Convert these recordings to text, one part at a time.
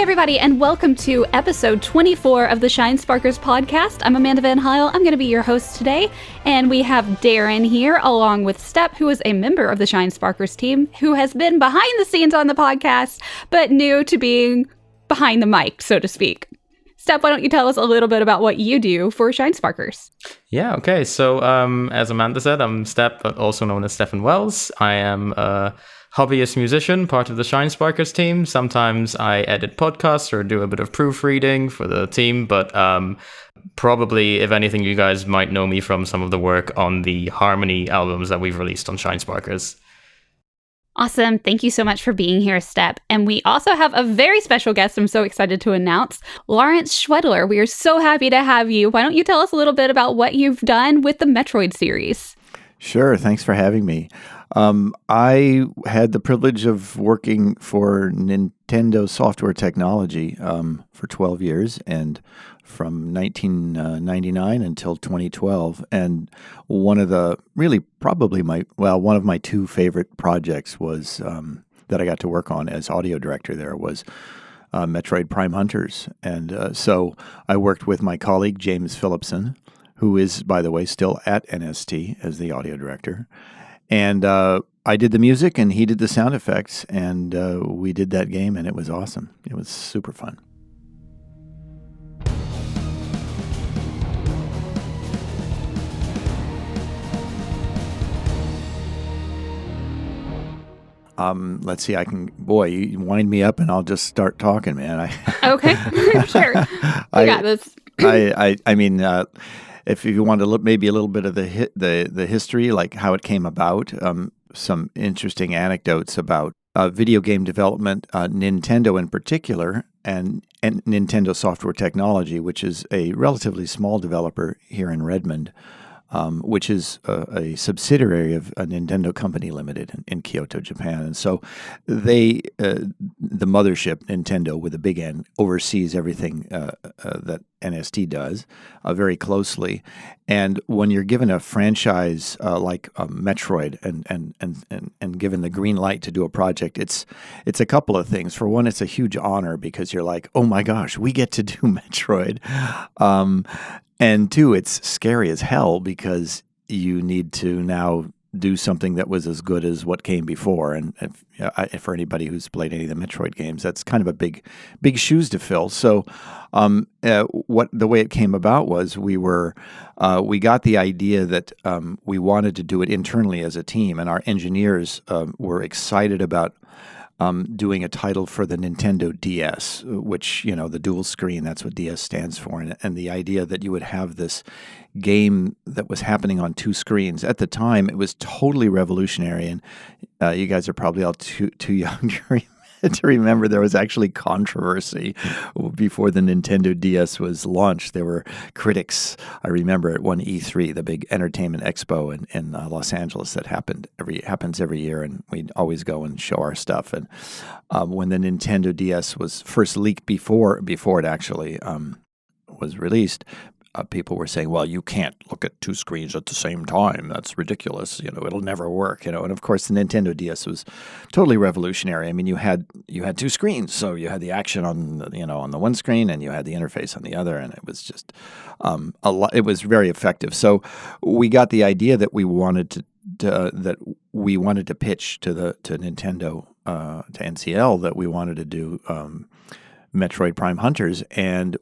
everybody, and welcome to episode 24 of the Shinesparkers Podcast. I'm Amanda Van Heil. I'm going to be your host today, and we have Darren here, along with Step, who is a member of the Shinesparkers team, who has been behind the scenes on the podcast, but new to being behind the mic, so to speak. Step, why don't you tell us a little bit about what you do for Shinesparkers? Yeah, okay. So, as Amanda said, I'm Step, also known as Stephan Wells. I am a hobbyist musician, part of the Shinesparkers team. Sometimes I edit podcasts or do a bit of proofreading for the team, but probably, if anything, you guys might know me from some of the work on the Harmony albums that we've released on Shinesparkers. Awesome. Thank you so much for being here, Step. And we also have a very special guest I'm so excited to announce, Lawrence Schwedler. We are so happy to have you. Why don't you tell us a little bit about what you've done with the Metroid series? Sure. Thanks for having me. I had the privilege of working for Nintendo Software Technology for 12 years, and from 1999 until 2012. And one of my two favorite projects was that I got to work on as audio director there was Metroid Prime Hunters. And so I worked with my colleague, James Phillipson, who is, by the way, still at NST as the audio director. And I did the music and he did the sound effects, and we did that game, and it was awesome. It was super fun. Let's see, you wind me up and I'll just start talking, man. Okay, sure. We got this. I mean, if you want to look maybe a little bit of the history, like how it came about, some interesting anecdotes about video game development, Nintendo in particular, and Nintendo Software Technology, which is a relatively small developer here in Redmond, which is a subsidiary of a Nintendo Company Limited in Kyoto, Japan. And so the mothership, Nintendo, with a big N, oversees everything that NST does very closely. And when you're given a franchise like Metroid and given the green light to do a project, it's a couple of things. For one, it's a huge honor because you're like, oh my gosh, we get to do Metroid. And two, it's scary as hell because you need to now do something that was as good as what came before. And for anybody who's played any of the Metroid games, that's kind of a big shoes to fill. So the way it came about was we got the idea that we wanted to do it internally as a team, and our engineers were excited about doing a title for the Nintendo DS, which, the dual screen, that's what DS stands for. And the idea that you would have this game that was happening on two screens. At the time, it was totally revolutionary. And you guys are probably all too young to remember there was actually controversy before the Nintendo DS was launched. There were critics, I remember, at one E3, the big entertainment expo in Los Angeles that happens every year, and we'd always go and show our stuff. And when the Nintendo DS was first leaked before it actually was released, people were saying, well, you can't look at two screens at the same time. That's ridiculous. It'll never work. And of course, the Nintendo DS was totally revolutionary. I mean, you had two screens, so you had the action on the one screen, and you had the interface on the other, and it was just it was very effective. So we got the idea that we wanted to pitch to Nintendo, to NCL, that we wanted to do Metroid Prime Hunters, and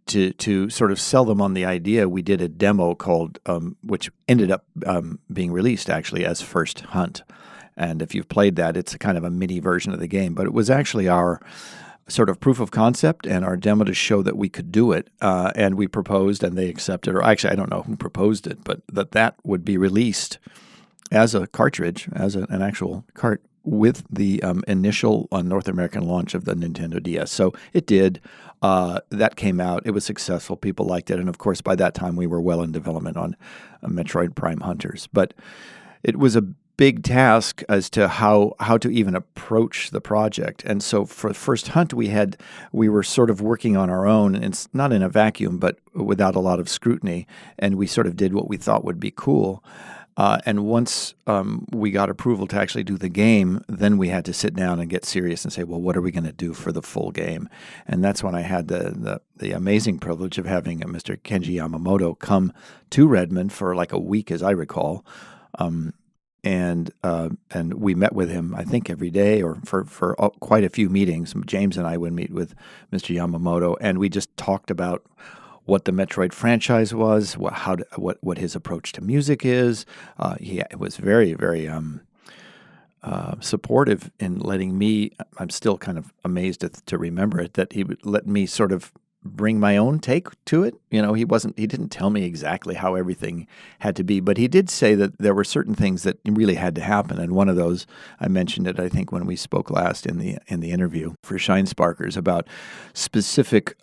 to sort of sell them on the idea, we did a demo called, which ended up being released actually as First Hunt. And if you've played that, it's a kind of a mini version of the game. But it was actually our sort of proof of concept and our demo to show that we could do it. And we proposed, and they accepted, or actually I don't know who proposed it, but that would be released as a cartridge, as an actual cart, with the initial North American launch of the Nintendo DS. So it did. That came out. It was successful. People liked it. And of course, by that time, we were well in development on Metroid Prime Hunters. But it was a big task as to how to even approach the project. And so for First Hunt, we were sort of working on our own. And it's not in a vacuum, but without a lot of scrutiny. And we sort of did what we thought would be cool. And once we got approval to actually do the game, then we had to sit down and get serious and say, well, what are we going to do for the full game? And that's when I had the amazing privilege of having Mr. Kenji Yamamoto come to Redmond for like a week, as I recall. And we met with him, I think, every day or for quite a few meetings. James and I would meet with Mr. Yamamoto, and we just talked about what the Metroid franchise was, what his approach to music is. He was very, very supportive in letting me. I'm still kind of amazed to remember it, that he would let me sort of bring my own take to it. He didn't tell me exactly how everything had to be, but he did say that there were certain things that really had to happen. And one of those, I mentioned it, I think, when we spoke last in the interview for Shinesparkers, about specific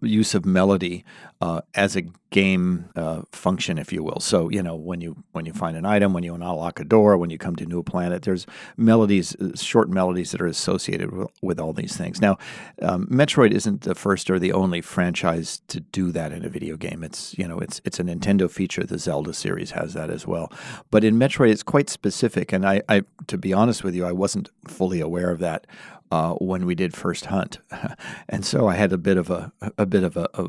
use of melody as a game function, if you will. So, when you find an item, when you unlock a door, when you come to a new planet, there's melodies, short melodies that are associated with all these things. Now, Metroid isn't the first or the only franchise to do that in a video game. It's a Nintendo feature. The Zelda series has that as well. But in Metroid, it's quite specific. And I to be honest with you, I wasn't fully aware of that when we did First Hunt, and so I had a bit of a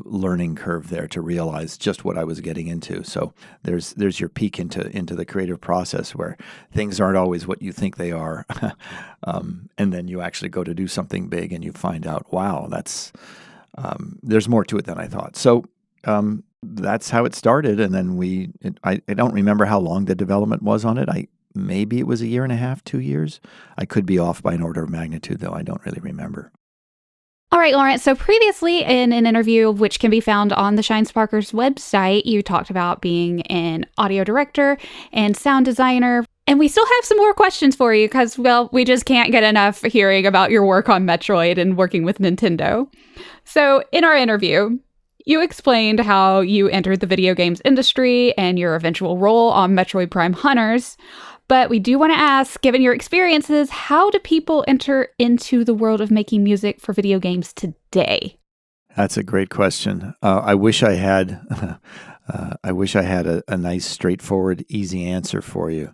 learning curve there to realize just what I was getting into. So there's your peek into the creative process, where things aren't always what you think they are, and then you actually go to do something big and you find out, wow, that's there's more to it than I thought. So that's how it started, and then I don't remember how long the development was on it. Maybe it was a year and a half, 2 years. I could be off by an order of magnitude, though. I don't really remember. All right, Lawrence. So previously in an interview, which can be found on the Shinesparkers website, you talked about being an audio director and sound designer. And we still have some more questions for you because, well, we just can't get enough hearing about your work on Metroid and working with Nintendo. So in our interview, you explained how you entered the video games industry and your eventual role on Metroid Prime Hunters. But we do want to ask, given your experiences, how do people enter into the world of making music for video games today? That's a great question. I wish I had a nice, straightforward, easy answer for you.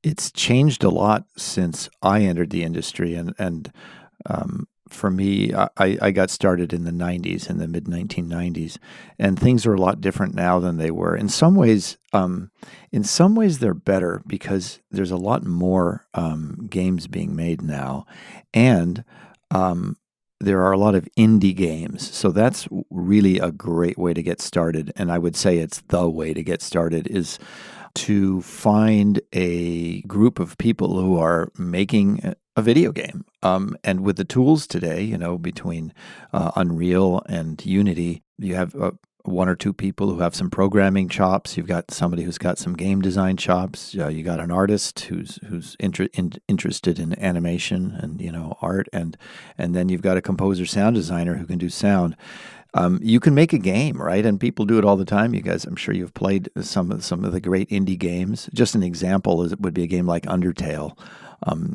It's changed a lot since I entered the industry, and for me, I got started in the 90s, in the mid-1990s, and things are a lot different now than they were. In some ways, they're better because there's a lot more games being made now, and there are a lot of indie games. So that's really a great way to get started, and I would say it's the way to get started, is to find a group of people who are making a video game. And with the tools today, between Unreal and Unity, you have one or two people who have some programming chops. You've got somebody who's got some game design chops. You got an artist who's interested in animation and art, and then you've got a composer, sound designer who can do sound. You can make a game, right? And people do it all the time. You guys, I'm sure you've played some of the great indie games. Just an example would be a game like Undertale.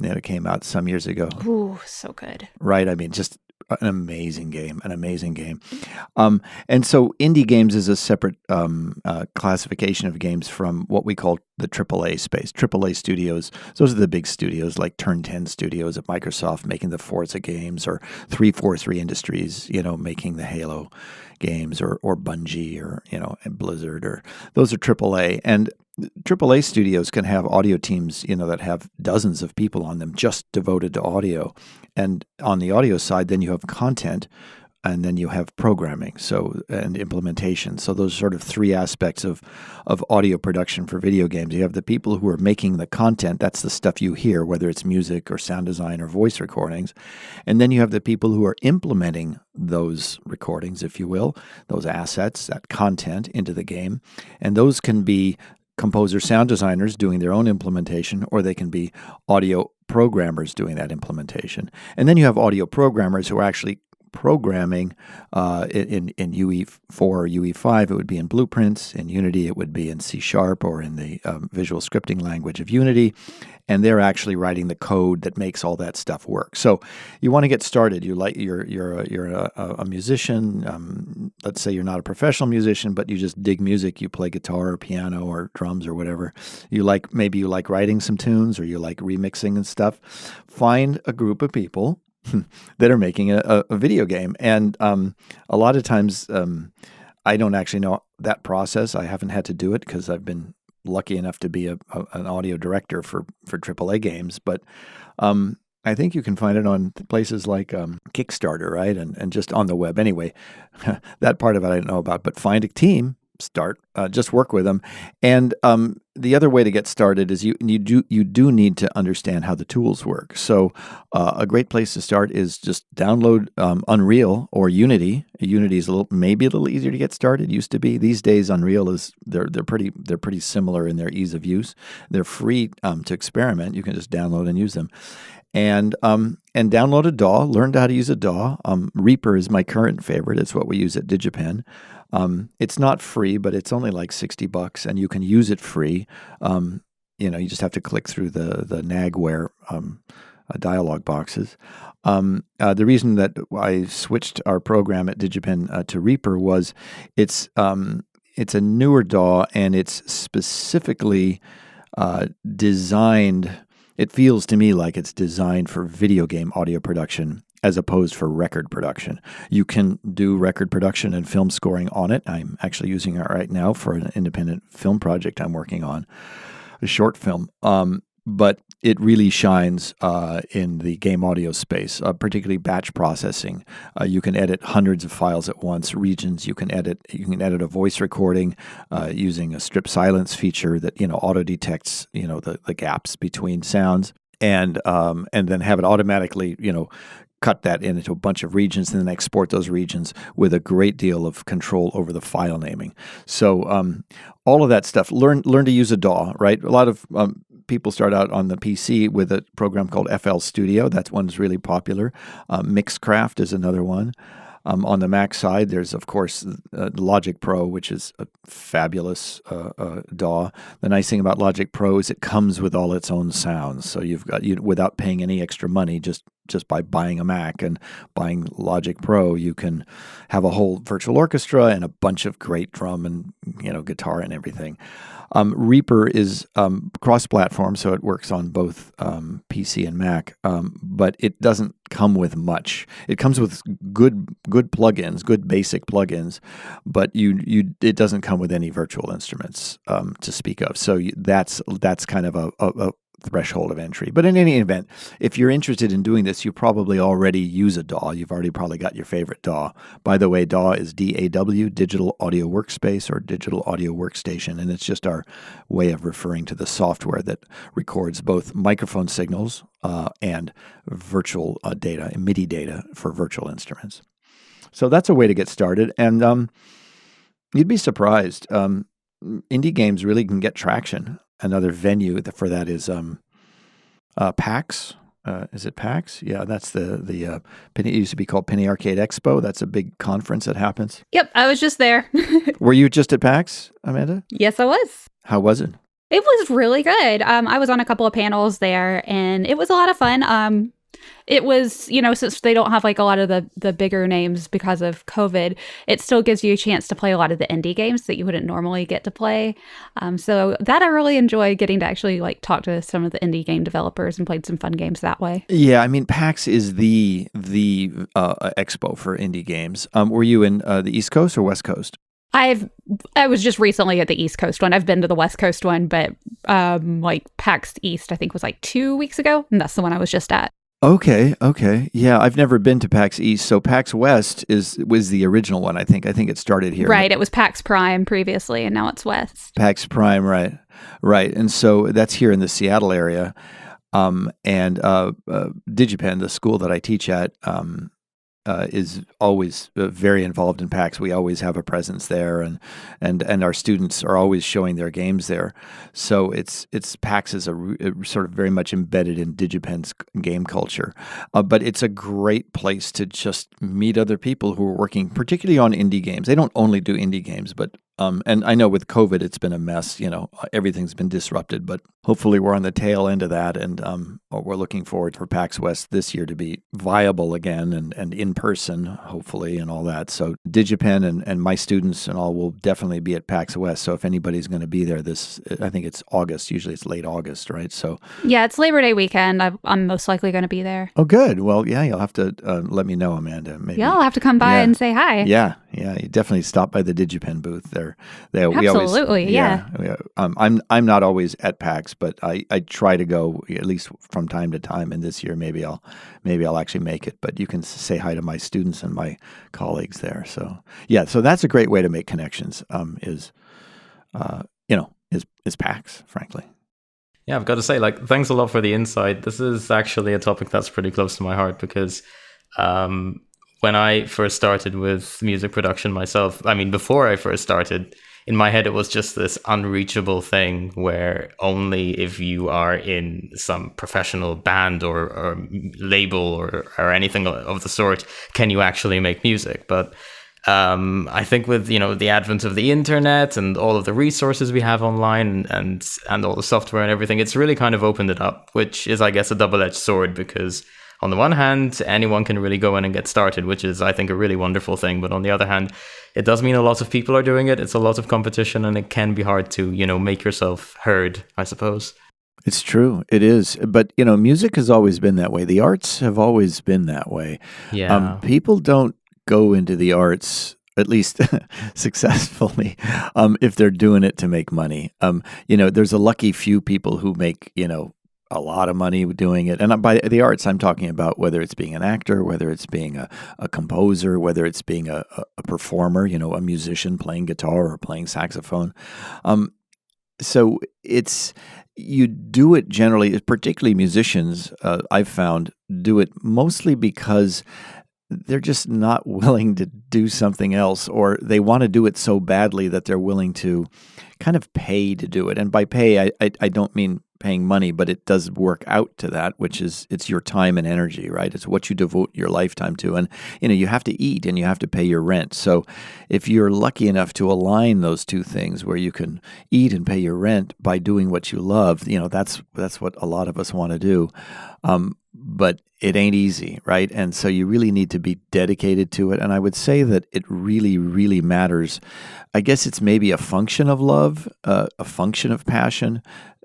It came out some years ago. Ooh, so good. Right. I mean, just an amazing game. And so indie games is a separate classification of games from what we call the AAA space. AAA studios, those are the big studios like Turn 10 Studios at Microsoft making the Forza games, or 343 Industries, making the Halo games, or Bungie, or Blizzard, or those are AAA. And AAA studios can have audio teams, that have dozens of people on them just devoted to audio. And on the audio side, then you have content, and then you have programming, and implementation. So those sort of three aspects of audio production for video games. You have the people who are making the content, that's the stuff you hear, whether it's music or sound design or voice recordings. And then you have the people who are implementing those recordings, if you will, those assets, that content into the game. And those can be composer, sound designers doing their own implementation, or they can be audio programmers doing that implementation. And then you have audio programmers who are actually programming in UE4 or UE5, it would be in Blueprints. In Unity, it would be in C# or in the visual scripting language of Unity. And they're actually writing the code that makes all that stuff work. So you want to get started. You're a musician. Let's say you're not a professional musician, but you just dig music. You play guitar or piano or drums or whatever. Maybe you like writing some tunes, or you like remixing and stuff. Find a group of people that are making a video game. And a lot of times I don't actually know that process. I haven't had to do it because I've been lucky enough to be an audio director for AAA games, but I think you can find it on places like Kickstarter, right? And just on the web. Anyway, that part of it I don't know about, but find a team, just work with them. And the other way to get started is you do need to understand how the tools work. So a great place to start is just download Unreal or Unity. Unity is maybe a little easier to get started. Used to be. These days, Unreal is they're pretty similar in their ease of use. They're free to experiment. You can just download and use them. And download a DAW. Learn how to use a DAW. Reaper is my current favorite. It's what we use at DigiPen. It's not free, but it's only like $60, and you can use it free. You just have to click through the Nagware dialog boxes. The reason that I switched our program at DigiPen to Reaper was it's a newer DAW, and it's specifically designed. It feels to me like it's designed for video game audio production as opposed for record production. You can do record production and film scoring on it. I'm actually using it right now for an independent film project I'm working on, a short film. But it really shines in the game audio space, particularly batch processing. You can edit hundreds of files at once, regions. You can edit a voice recording using a strip silence feature that auto detects the gaps between sounds, and then have it automatically cut that into a bunch of regions, and then export those regions with a great deal of control over the file naming. So all of that stuff. Learn to use a DAW, right? A lot of people start out on the PC with a program called FL Studio. That one's really popular. Mixcraft is another one. On the Mac side, there's, of course, Logic Pro, which is a fabulous DAW. The nice thing about Logic Pro is it comes with all its own sounds. So without paying any extra money, just by buying a Mac and buying Logic Pro, you can have a whole virtual orchestra and a bunch of great drum and guitar and everything. Reaper is cross-platform, so it works on both PC and Mac, but it doesn't come with much. It comes with good plugins, good basic plugins, but it doesn't come with any virtual instruments to speak of. So that's kind of a threshold of entry. But in any event, if you're interested in doing this, you probably already use a DAW. You've already probably got your favorite DAW. By the way, DAW is DAW, Digital Audio Workspace, or Digital Audio Workstation, and it's just our way of referring to the software that records both microphone signals and virtual data, MIDI data for virtual instruments. So that's a way to get started, and you'd be surprised. Indie games really can get traction. Another venue for that is PAX. Is it PAX? Yeah, that's the Penny. It used to be called Penny Arcade Expo. That's a big conference that happens. Yep, I was just there. Were you just at PAX, Amanda? Yes, I was. How was it? It was really good. I was on a couple of panels there, and it was a lot of fun. It was, since they don't have like a lot of the bigger names because of COVID, it still gives you a chance to play a lot of the indie games that you wouldn't normally get to play. So that I really enjoy, getting to actually like talk to some of the indie game developers and played some fun games that way. Yeah, I mean, PAX is the expo for indie games. Were you in the East Coast or West Coast? I was just recently at the East Coast one. I've been to the West Coast one, but like PAX East, I think was like 2 weeks ago, and that's the one I was just at. Okay. Yeah, I've never been to PAX East, so PAX West was the original one, I think. I think it started here. Right, it was PAX Prime previously, and now it's West. PAX Prime, right. And so that's here in the Seattle area. And DigiPen, the school that I teach at, is always very involved in PAX. We always have a presence there, and our students are always showing their games there. So it's PAX is a sort of very much embedded in DigiPen's game culture, but it's a great place to just meet other people who are working, particularly on indie games. They don't only do indie games, but and I know with COVID it's been a mess. Everything's been disrupted, but hopefully we're on the tail end of that, and we're looking forward for PAX West this year to be viable again and in person, hopefully, and all that. So DigiPen and my students and all will definitely be at PAX West. So if anybody's going to be there, I think it's August. Usually it's late August, right? So yeah, it's Labor Day weekend. I'm most likely going to be there. Oh, good. Well, yeah, you'll have to let me know, Amanda. Maybe. Yeah, I'll have to come by and say hi. Yeah. You definitely stop by the DigiPen booth there. Absolutely, yeah. I'm not always at PAX, but I try to go at least from time to time. And this year, maybe I'll actually make it. But you can say hi to my students and my colleagues there. So yeah, so that's a great way to make connections. Is PAX, frankly. Yeah, I've got to say, thanks a lot for the insight. This is actually a topic that's pretty close to my heart because when I first started with music production myself, before I first started, in my head, it was just this unreachable thing where only if you are in some professional band or label or anything of the sort can you actually make music. But I think with the advent of the internet and all of the resources we have online and all the software and everything, it's really kind of opened it up, which is, I guess, a double-edged sword because on the one hand, anyone can really go in and get started, which is, I think, a really wonderful thing. But on the other hand, it does mean a lot of people are doing it. It's a lot of competition, and it can be hard to, make yourself heard, I suppose. It's true. It is. But, music has always been that way. The arts have always been that way. Yeah. People don't go into the arts, at least successfully, if they're doing it to make money. There's a lucky few people who make, a lot of money doing it. And by the arts, I'm talking about whether it's being an actor, whether it's being a composer, whether it's being a performer, a musician playing guitar or playing saxophone. So you do it generally, particularly musicians, I've found, do it mostly because they're just not willing to do something else, or they want to do it so badly that they're willing to kind of pay to do it. And by pay, I don't mean paying money, but it does work out to that, which is it's your time and energy, right? It's what you devote your lifetime to. And, you have to eat and you have to pay your rent. So if you're lucky enough to align those two things where you can eat and pay your rent by doing what you love, that's what a lot of us want to do. But it ain't easy, right? And so you really need to be dedicated to it. And I would say that it really, really matters. I guess it's maybe a function of love, a function of passion,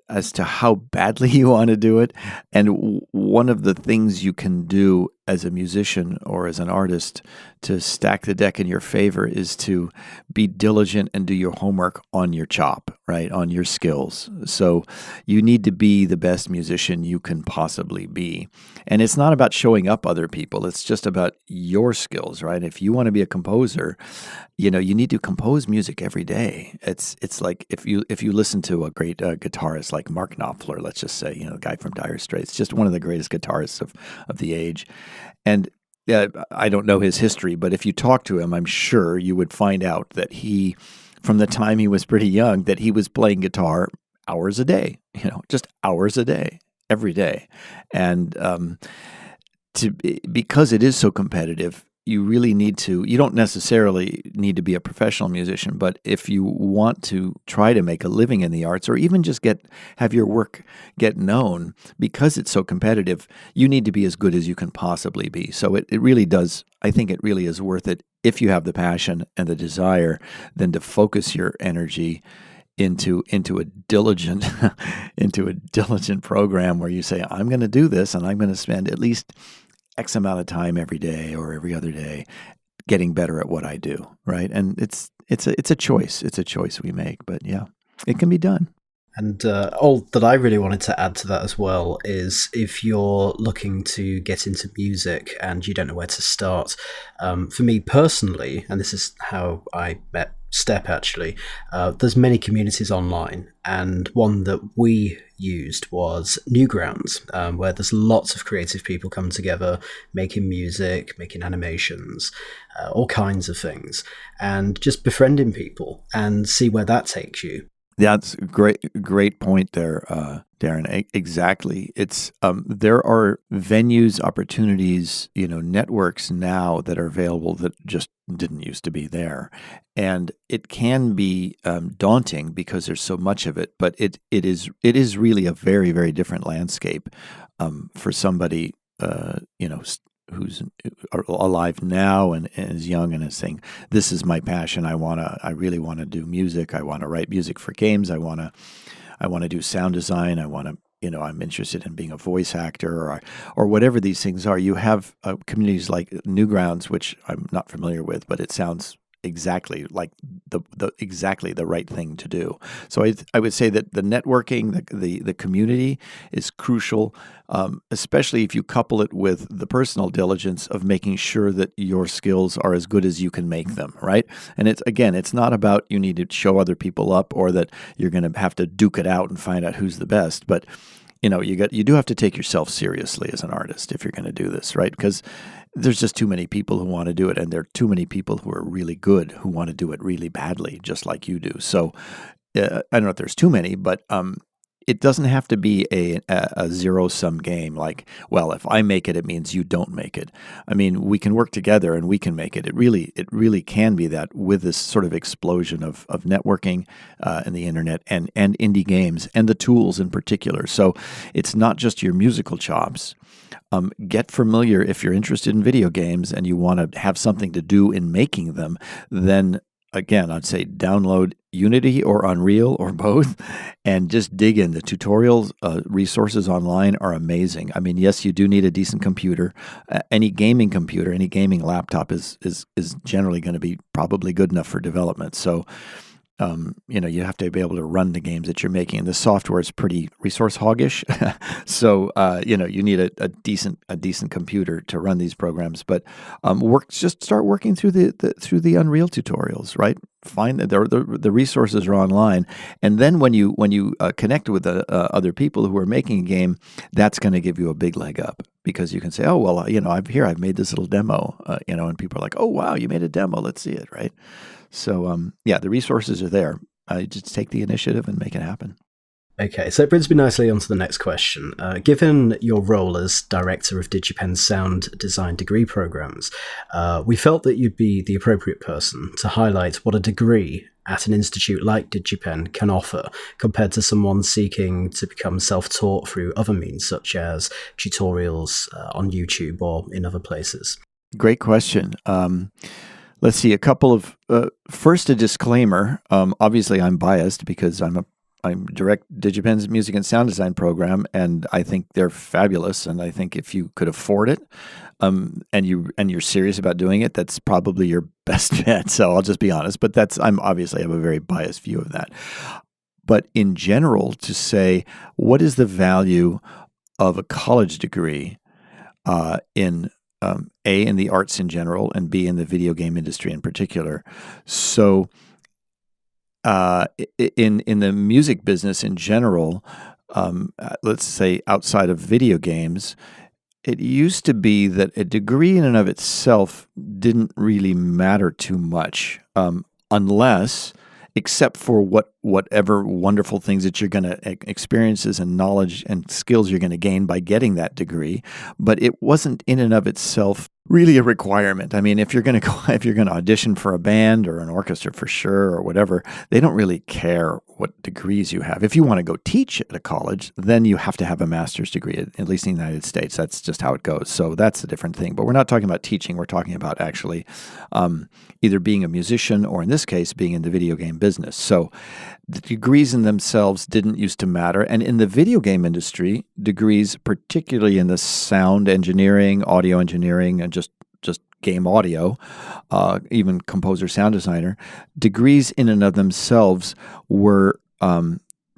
as to how badly you want to do it. And one of the things you can do as a musician or as an artist to stack the deck in your favor is to be diligent and do your homework on your chop, right? On your skills. So you need to be the best musician you can possibly be. And it's not about showing up other people. It's just about your skills, right? If you want to be a composer, you need to compose music every day. It's like if you listen to a great guitarist like Mark Knopfler, let's just say, the guy from Dire Straits, just one of the greatest guitarists of the age. And I don't know his history, but if you talk to him, I'm sure you would find out that he, from the time he was pretty young, that he was playing guitar hours a day, just hours a day, every day. And because it is so competitive, you really you don't necessarily need to be a professional musician, but if you want to try to make a living in the arts or even just have your work get known, because it's so competitive, you need to be as good as you can possibly be. So it really does, I think it really is worth it if you have the passion and the desire, then to focus your energy into a diligent program where you say, I'm going to do this and I'm going to spend at least X amount of time every day or every other day getting better at what I do, right? And it's a choice. It's a choice we make, but yeah, it can be done. And all that I really wanted to add to that as well is if you're looking to get into music and you don't know where to start, for me personally, and this is how I met Step actually, there's many communities online, and one that we used was Newgrounds, where there's lots of creative people come together, making music, making animations, all kinds of things, and just befriending people and see where that takes you. That's a great point there, Darren. Exactly. It's there are venues, opportunities, networks now that are available that just didn't used to be there, and it can be daunting because there's so much of it. But it is really a very, very different landscape for somebody who's alive now and is young and is saying, this is my passion. I really want to do music. I want to write music for games. I want to do sound design. I'm interested in being a voice actor or whatever these things are. You have communities like Newgrounds, which I'm not familiar with, but it sounds exactly like exactly the right thing to do. So I would say that the networking, the community is crucial, especially if you couple it with the personal diligence of making sure that your skills are as good as you can make them, right? And it's not about you need to show other people up or that you're going to have to duke it out and find out who's the best, but you do have to take yourself seriously as an artist if you're going to do this, right? Because there's just too many people who want to do it, and there are too many people who are really good who want to do it really badly, just like you do. So I don't know if there's too many, but it doesn't have to be a zero-sum game like, well, if I make it, it means you don't make it. I mean, we can work together and we can make it. It really can be that with this sort of explosion of networking and the internet and indie games and the tools in particular. So it's not just your musical chops. Get familiar if you're interested in video games and you want to have something to do in making them, then again, I'd say download Unity or Unreal or both and just dig in. The tutorials, resources online are amazing. I mean, yes, you do need a decent computer. Any gaming computer, any gaming laptop is generally going to be probably good enough for development. So, you have to be able to run the games that you're making. And the software is pretty resource hoggish. So, you need a decent computer to run these programs. But just start working through the Unreal tutorials, right? Find that the resources are online. And then when you connect with other people who are making a game, that's going to give you a big leg up. Because you can say, oh, well, I've made this little demo, and people are like, oh, wow, you made a demo. Let's see it, right? So, the resources are there. Just take the initiative and make it happen. Okay, so it brings me nicely on to the next question. Given your role as director of DigiPen's sound design degree programs, we felt that you'd be the appropriate person to highlight what a degree at an institute like DigiPen can offer compared to someone seeking to become self-taught through other means, such as tutorials on YouTube or in other places. Great question. Let's see, a couple of, first a disclaimer. Obviously I'm biased because I'm direct DigiPen's music and sound design program, and I think they're fabulous. And I think if you could afford it, and you're serious about doing it, that's probably your best bet. So I'll just be honest. But I have a very biased view of that. But in general, to say what is the value of a college degree in A, in the arts in general, and B, in the video game industry in particular. So in the music business in general, let's say outside of video games, it used to be that a degree in and of itself didn't really matter too much, except for whatever wonderful things that you're going to experiences and knowledge and skills you're going to gain by getting that degree. But it wasn't in and of itself really a requirement. I mean, if you're going to audition for a band or an orchestra for sure or whatever, they don't really care what degrees you have. If you want to go teach at a college, then you have to have a master's degree, at least in the United States. That's just how it goes. So that's a different thing. But we're not talking about teaching. We're talking about actually either being a musician or, in this case, being in the video game business. So the degrees in themselves didn't used to matter. And in the video game industry, degrees, particularly in the sound engineering, audio engineering, and just game audio, even composer, sound designer, degrees in and of themselves were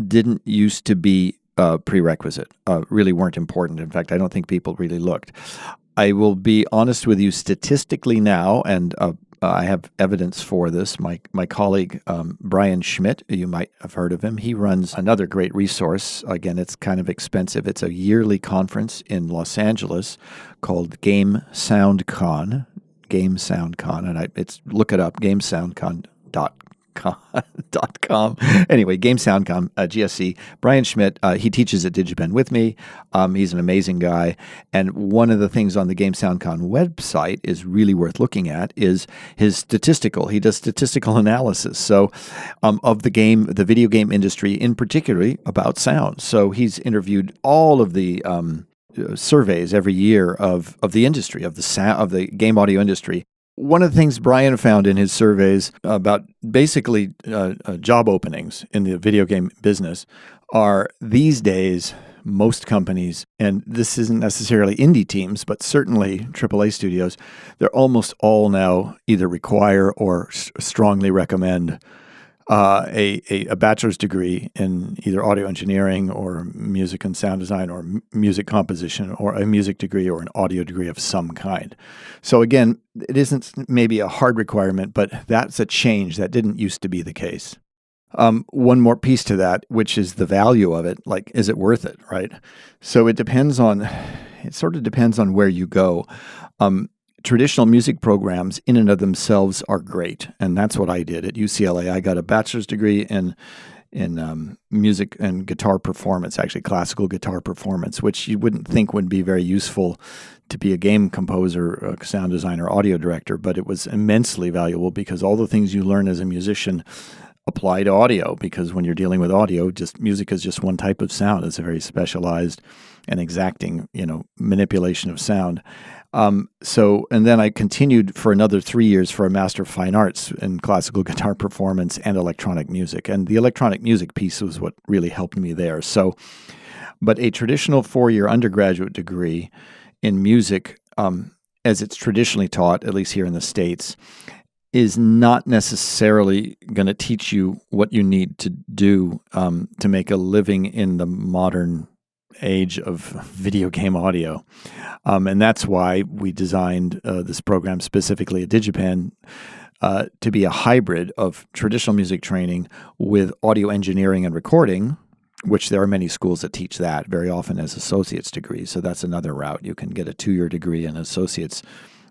didn't used to be prerequisite, really weren't important. In fact, I don't think people really looked. I will be honest with you statistically now, and I have evidence for this. My colleague, Brian Schmidt, you might have heard of him, he runs another great resource. Again, it's kind of expensive. It's a yearly conference in Los Angeles called GameSoundCon, and look it up, GameSoundCon.com. Anyway, GameSoundCon, GSC. Brian Schmidt, he teaches at DigiPen with me. He's an amazing guy. And one of the things on the GameSoundCon website is really worth looking at is his statistical. He does statistical analysis. So of the video game industry in particular about sound. So he's interviewed all of the surveys every year of the industry, of the game audio industry. One of the things Brian found in his surveys about basically job openings in the video game business are these days, most companies, and this isn't necessarily indie teams, but certainly AAA studios, they're almost all now either require or strongly recommend a bachelor's degree in either audio engineering or music and sound design or music composition, or a music degree or an audio degree of some kind. So again, it isn't maybe a hard requirement, but that's a change that didn't used to be the case. One more piece to that, which is the value of it. Like, is it worth it, right? So it sort of depends on where you go. Traditional music programs in and of themselves are great, and that's what I did at UCLA. I got a bachelor's degree in music and guitar performance, actually classical guitar performance, which you wouldn't think would be very useful to be a game composer, a sound designer, audio director, but it was immensely valuable because all the things you learn as a musician apply to audio, because when you're dealing with audio, just music is just one type of sound. It's a very specialized and exacting, manipulation of sound. And then I continued for another 3 years for a Master of Fine Arts in classical guitar performance and electronic music. And the electronic music piece was what really helped me there. So, but a traditional 4-year undergraduate degree in music, as it's traditionally taught, at least here in the States, is not necessarily going to teach you what you need to do to make a living in the modern age of video game audio. And that's why we designed this program specifically at DigiPen to be a hybrid of traditional music training with audio engineering and recording, which there are many schools that teach that very often as associate's degrees. So that's another route. You can get a 2-year degree in associates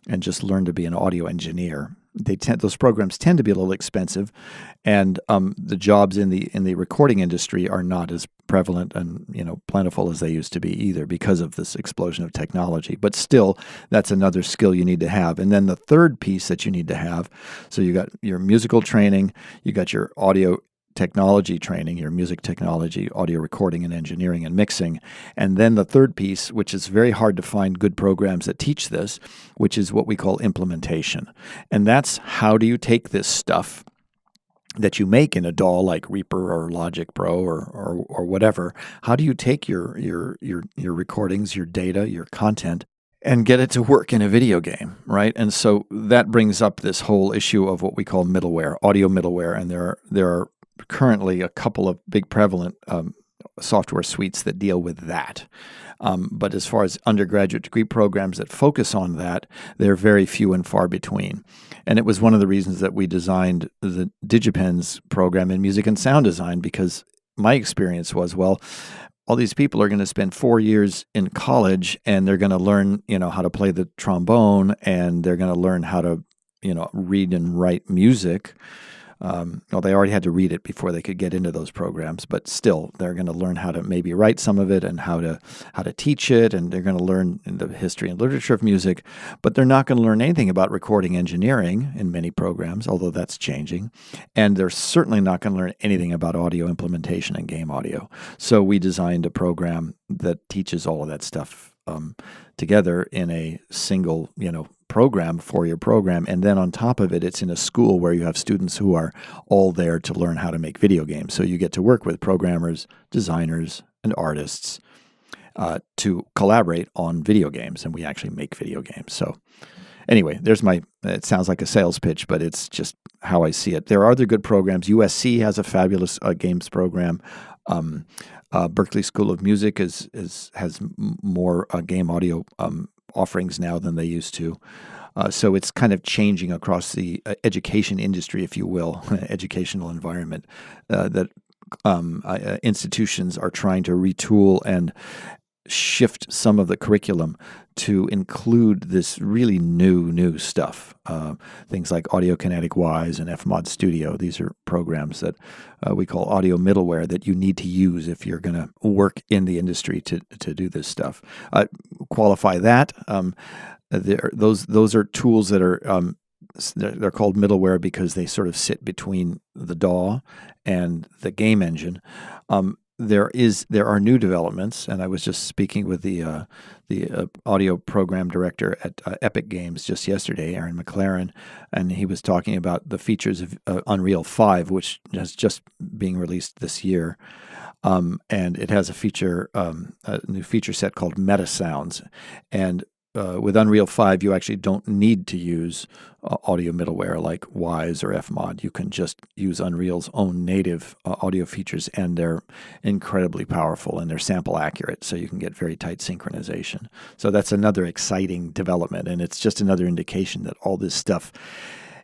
and just learn to be an audio engineer. Those programs tend to be a little expensive, and the jobs in the recording industry are not as prevalent and plentiful as they used to be either, because of this explosion of technology. But still, that's another skill you need to have. And then the third piece that you need to have, so you got your musical training, you got your audio technology training, your music technology, audio recording and engineering and mixing. And then the third piece, which is very hard to find good programs that teach this, which is what we call implementation. And that's how do you take this stuff that you make in a DAW like Reaper or Logic Pro or whatever, how do you take your recordings, your data, your content, and get it to work in a video game, right? And so that brings up this whole issue of what we call middleware, audio middleware, and there are currently a couple of big prevalent software suites that deal with that. But as far as undergraduate degree programs that focus on that, they're very few and far between. And it was one of the reasons that we designed the DigiPen's program in music and sound design, because my experience was, well, all these people are going to spend 4 years in college and they're going to learn, how to play the trombone, and they're going to learn how to, read and write music. Well, they already had to read it before they could get into those programs, but still, they're going to learn how to maybe write some of it and how to teach it, and they're going to learn the history and literature of music, but they're not going to learn anything about recording engineering in many programs, although that's changing, and they're certainly not going to learn anything about audio implementation and game audio. So we designed a program that teaches all of that stuff together in a single, program, 4-year program, and then on top of it, it's in a school where you have students who are all there to learn how to make video games. So you get to work with programmers, designers, and artists to collaborate on video games, and we actually make video games. So anyway, it sounds like a sales pitch, but it's just how I see it. There are other good programs. USC has a fabulous games program. Berklee School of Music has more game audio offerings now than they used to. So it's kind of changing across the education industry, if you will, educational environment, that institutions are trying to retool and shift some of the curriculum to include this really new stuff. Things like Audio Kinetic Wise and FMod Studio. These are programs that we call audio middleware that you need to use if you're going to work in the industry to do this stuff. Qualify that. Those are tools that are they're called middleware because they sort of sit between the DAW and the game engine. There are new developments, and I was just speaking with the audio program director at Epic Games just yesterday, Aaron McLaren, and he was talking about the features of Unreal 5, which is just being released this year. And it has a new feature set called Meta Sounds. And with Unreal 5, you actually don't need to use audio middleware like Wise or FMod. You can just use Unreal's own native audio features, and they're incredibly powerful, and they're sample accurate, so you can get very tight synchronization. So that's another exciting development, and it's just another indication that all this stuff,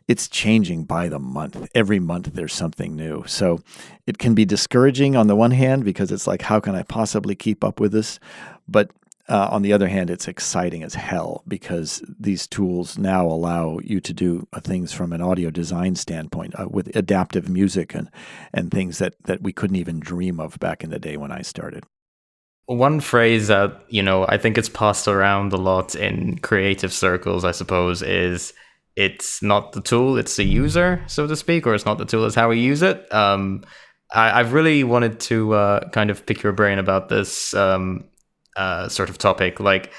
it's changing by the month. Every month there's something new. So it can be discouraging on the one hand because it's like, how can I possibly keep up with this? But on the other hand, it's exciting as hell because these tools now allow you to do things from an audio design standpoint with adaptive music and things that we couldn't even dream of back in the day when I started. One phrase that, I think it's passed around a lot in creative circles, I suppose, is it's not the tool, it's the user, so to speak, or it's not the tool, it's how we use it. I've really wanted to kind of pick your brain about this sort of topic, like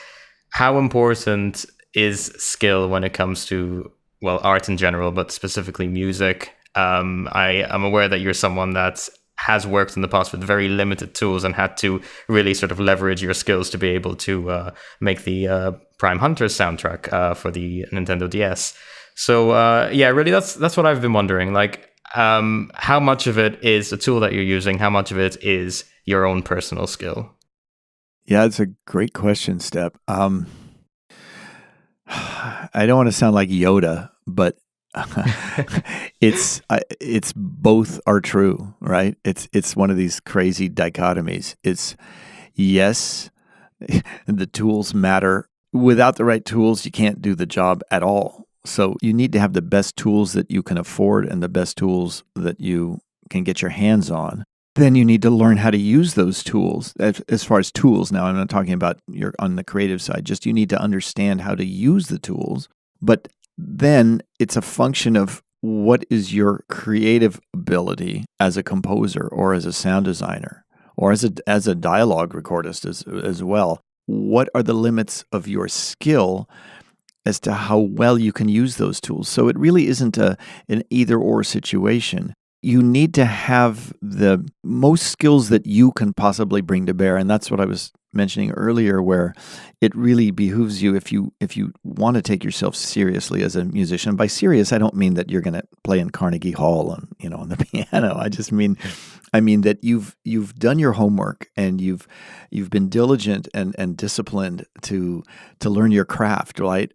how important is skill when it comes to, well, art in general, but specifically music? I am aware that you're someone that has worked in the past with very limited tools and had to really sort of leverage your skills to be able to make the Prime Hunters soundtrack for the Nintendo DS. So really that's what I've been wondering, like how much of it is the tool that you're using, how much of it is your own personal skill? Yeah, it's a great question, Step. I don't want to sound like Yoda, but it's both are true, right? It's one of these crazy dichotomies. It's yes, the tools matter. Without the right tools, you can't do the job at all. So you need to have the best tools that you can afford and the best tools that you can get your hands on. Then you need to learn how to use those tools. As far as tools, now I'm not talking about your on the creative side, just you need to understand how to use the tools. But then it's a function of what is your creative ability as a composer or as a sound designer or as a dialogue recordist as well. What are the limits of your skill as to how well you can use those tools? So it really isn't an either-or situation. You need to have the most skills that you can possibly bring to bear. And that's what I was mentioning earlier, where it really behooves you if you want to take yourself seriously as a musician. By serious, I don't mean that you're going to play in Carnegie Hall on the piano. I just mean that you've done your homework and you've been diligent and disciplined to learn your craft, right?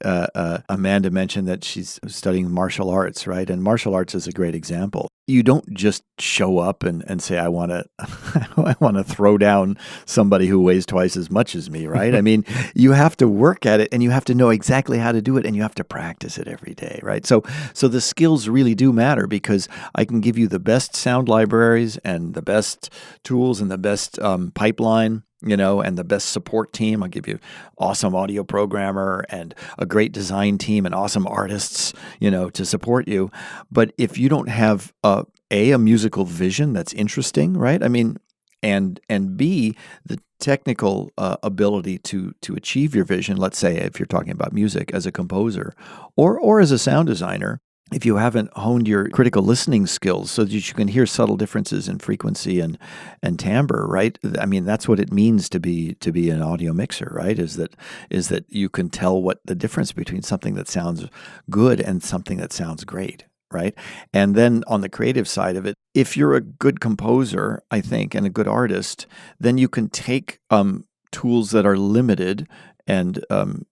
Amanda mentioned that she's studying martial arts, right? And martial arts is a great example. You don't just show up and say, I want to throw down somebody who weighs twice as much as me, right? I mean, you have to work at it and you have to know exactly how to do it and you have to practice it every day, right? So the skills really do matter because I can give you the best sound libraries and the best tools and the best pipeline, and the best support team. I'll give you awesome audio programmer and a great design team and awesome artists, to support you. But if you don't have a musical vision that's interesting, right? I mean, and B, the technical ability to achieve your vision, let's say if you're talking about music as a composer or as a sound designer, if you haven't honed your critical listening skills so that you can hear subtle differences in frequency and timbre, right? I mean, that's what it means to be an audio mixer, right? Is that you can tell what the difference between something that sounds good and something that sounds great. right? And then on the creative side of it, if you're a good composer, I think, and a good artist, then you can take tools that are limited. And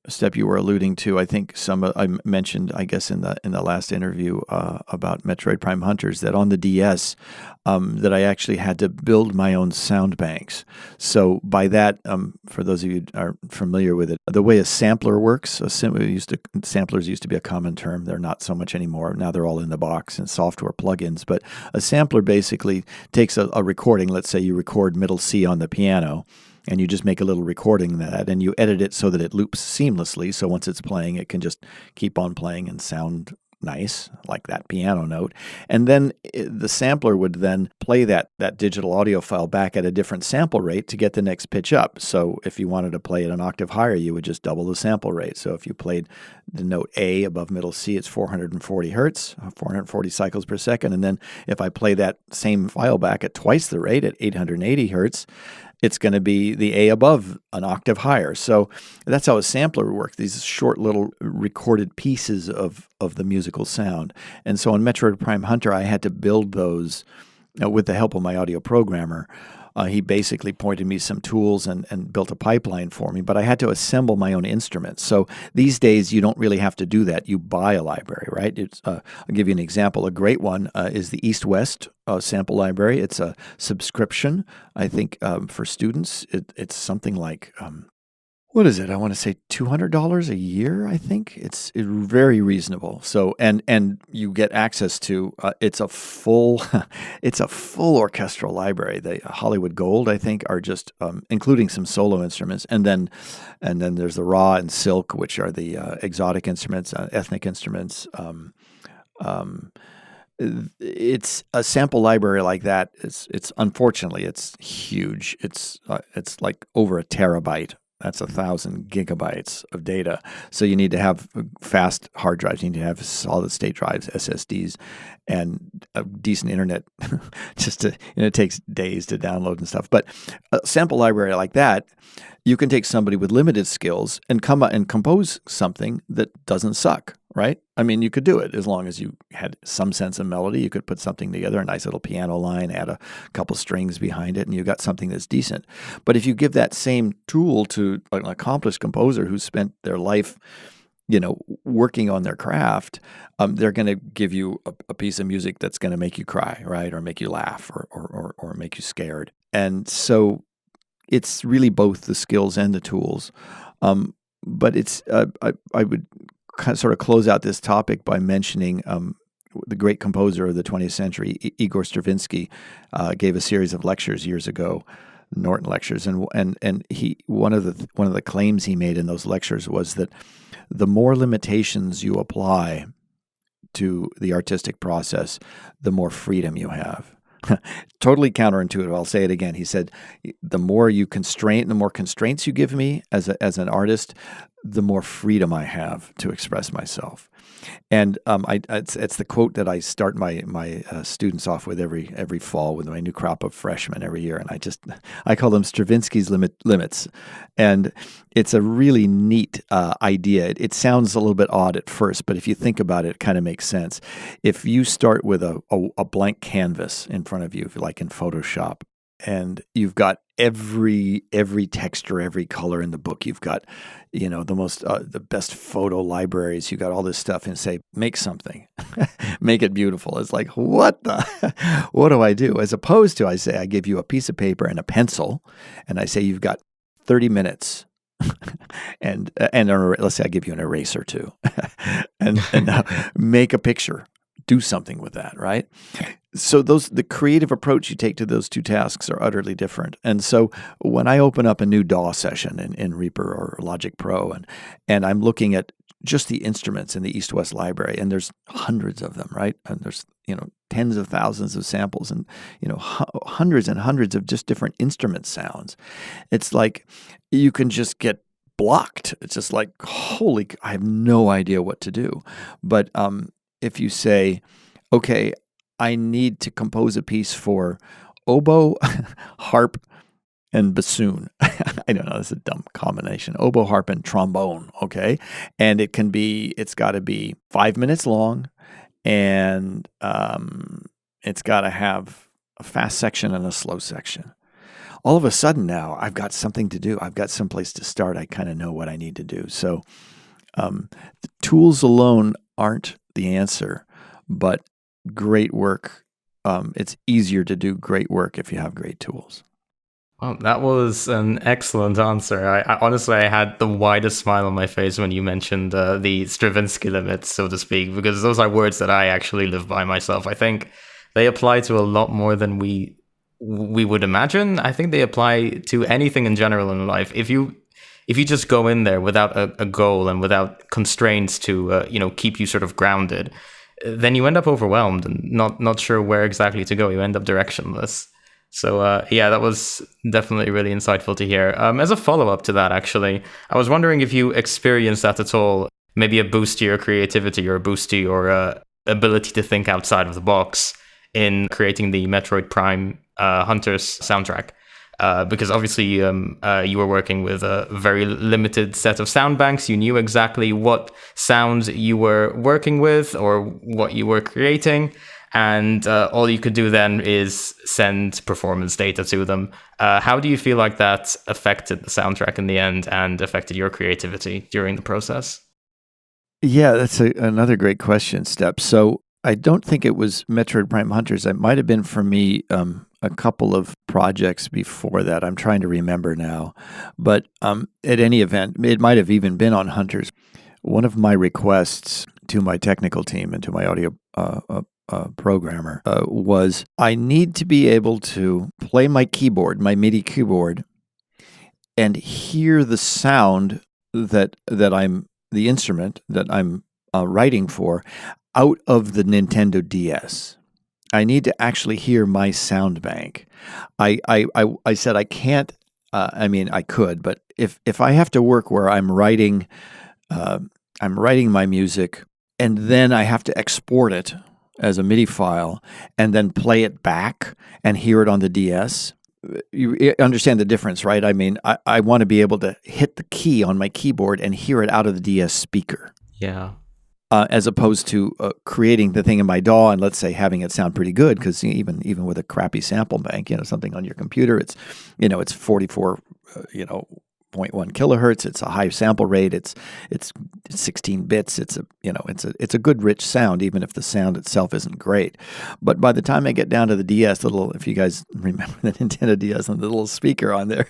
Step, you were alluding to, I think I mentioned, I guess in the last interview about Metroid Prime Hunters, that on the DS, that I actually had to build my own sound banks. So by that, for those of you who are familiar with it, the way a sampler works, samplers used to be a common term. They're not so much anymore. Now they're all in the box and software plugins. But a sampler basically takes a recording. Let's say you record middle C on the piano, and you just make a little recording of that, and you edit it so that it loops seamlessly. So once it's playing, it can just keep on playing and sound nice, like that piano note. And then the sampler would then play that digital audio file back at a different sample rate to get the next pitch up. So if you wanted to play it an octave higher, you would just double the sample rate. So if you played the note A above middle C, it's 440 hertz, 440 cycles per second. And then if I play that same file back at twice the rate, at 880 hertz, it's going to be the A above an octave higher. So that's how a sampler would work, these short little recorded pieces of the musical sound. And so on Metroid Prime Hunter, I had to build those with the help of my audio programmer. He basically pointed me some tools and built a pipeline for me, but I had to assemble my own instruments. So these days, you don't really have to do that. You buy a library, right? I'll give you an example. A great one is the East-West sample library. It's a subscription, I think, for students. It's something like... what is it? I want to say $200 a year, I think. It's very reasonable. So and you get access to it's a full orchestral library. The Hollywood Gold, I think, are just including some solo instruments, and then there's the Raw and Silk, which are the exotic instruments, ethnic instruments. It's a sample library like that. It's unfortunately it's huge. It's like over a terabyte. That's 1,000 gigabytes of data. So you need to have fast hard drives. You need to have solid state drives, SSDs, and a decent internet. It takes days to download and stuff. But a sample library like that, you can take somebody with limited skills and come out and compose something that doesn't suck, right? I mean, you could do it as long as you had some sense of melody. You could put something together, a nice little piano line, add a couple strings behind it, and you got something that's decent. But if you give that same tool to an accomplished composer who spent their life, working on their craft, they're going to give you a piece of music that's going to make you cry, right, or make you laugh, or make you scared. And so it's really both the skills and the tools. But it's I would sort of close out this topic by mentioning the great composer of the 20th century, Igor Stravinsky, gave a series of lectures years ago, Norton lectures, and he one of the claims he made in those lectures was that the more limitations you apply to the artistic process, the more freedom you have. Totally counterintuitive. I'll say it again. He said, the more constraints you give me as an artist, the more freedom I have to express myself. And it's the quote that I start my students off with every fall with my new crop of freshmen every year, and I call them Stravinsky's limits. And it's a really neat idea. It sounds a little bit odd at first, but if you think about it, it kind of makes sense. If you start with a blank canvas in front of you, if you like in Photoshop, and you've got every texture, every color in the book. You've got, the best photo libraries. You got all this stuff, and say, make something, make it beautiful. It's like, what do I do? As opposed to, I give you a piece of paper and a pencil, and I say, you've got 30 minutes. and let's say I give you an eraser too, and make a picture. Do something with that, right? So the creative approach you take to those two tasks are utterly different. And so when I open up a new DAW session in Reaper or Logic Pro, and I'm looking at just the instruments in the East-West library, and there's hundreds of them, right? And there's tens of thousands of samples, and hundreds and hundreds of just different instrument sounds. It's like you can just get blocked. It's just like, I have no idea what to do. But if you say, okay, I need to compose a piece for oboe, harp, and bassoon. I don't know, that's a dumb combination. Oboe, harp, and trombone, okay? And it's got to be 5 minutes long, and it's got to have a fast section and a slow section. All of a sudden now, I've got something to do. I've got someplace to start. I kind of know what I need to do. So the tools alone aren't the answer, but great work. It's easier to do great work if you have great tools. Well, that was an excellent answer. I honestly, I had the widest smile on my face when you mentioned the Stravinsky limits, so to speak, because those are words that I actually live by myself. I think they apply to a lot more than we would imagine. I think they apply to anything in general in life. If you just go in there without a goal and without constraints to keep you sort of grounded, then you end up overwhelmed and not sure where exactly to go. You end up directionless. So that was definitely really insightful to hear. As a follow-up to that, actually, I was wondering if you experienced that at all, maybe a boost to your creativity or a boost to your ability to think outside of the box in creating the Metroid Prime Hunters soundtrack. Because obviously you were working with a very limited set of sound banks. You knew exactly what sounds you were working with or what you were creating. And all you could do then is send performance data to them. How do you feel like that affected the soundtrack in the end and affected your creativity during the process? Yeah, that's another great question, Step. So I don't think it was Metroid Prime Hunters. It might have been for me a couple of projects before that. I'm trying to remember now. But at any event, it might have even been on Hunters. One of my requests to my technical team and to my audio programmer was I need to be able to play my keyboard, my MIDI keyboard, and hear the sound that I'm the instrument that I'm writing for out of the Nintendo DS. I need to actually hear my sound bank. I said I can't. I could, but if I have to work where I'm writing my music and then I have to export it as a MIDI file and then play it back and hear it on the DS. You understand the difference, right? I mean, I want to be able to hit the key on my keyboard and hear it out of the DS speaker. Yeah. As opposed to creating the thing in my DAW and let's say having it sound pretty good, because even with a crappy sample bank, something on your computer, it's 44, 0.1 kilohertz. It's a high sample rate. It's 16 bits. It's a good rich sound, even if the sound itself isn't great. But by the time I get down to the DS, if you guys remember the Nintendo DS and the little speaker on there,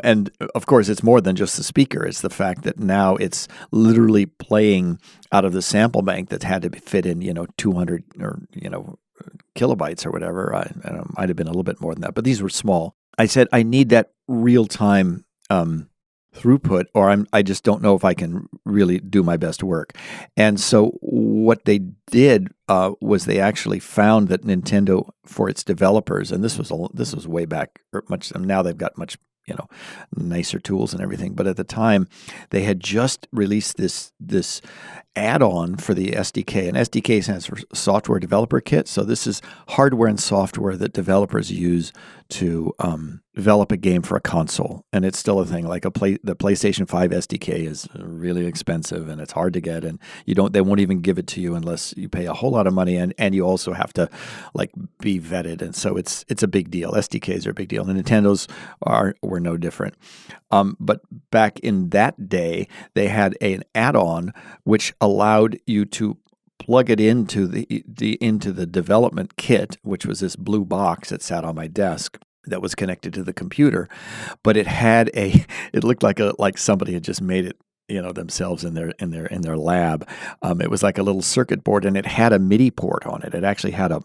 and of course it's more than just the speaker. It's the fact that now it's literally playing out of the sample bank that had to fit in 200 or kilobytes or whatever. I might have been a little bit more than that, but these were small. I said I need that real time throughput, or I just don't know if I can really do my best work. And so what they did was they actually found that Nintendo, for its developers, and this was way back, now they've got much nicer tools and everything. But at the time, they had just released this add-on for the SDK, and SDK stands for Software Developer Kit. So this is hardware and software that developers use to develop a game for a console, and it's still a thing. Like the PlayStation 5 SDK is really expensive and it's hard to get, and they won't even give it to you unless you pay a whole lot of money, and you also have to be vetted, and so it's a big deal. SDKs are a big deal, and Nintendo's were no different. But back in that day, they had an add-on which allowed you to plug it into the development kit, which was this blue box that sat on my desk that was connected to the computer, but it looked like somebody had just made it themselves in their lab. It was like a little circuit board, and it had a MIDI port on it. It actually had a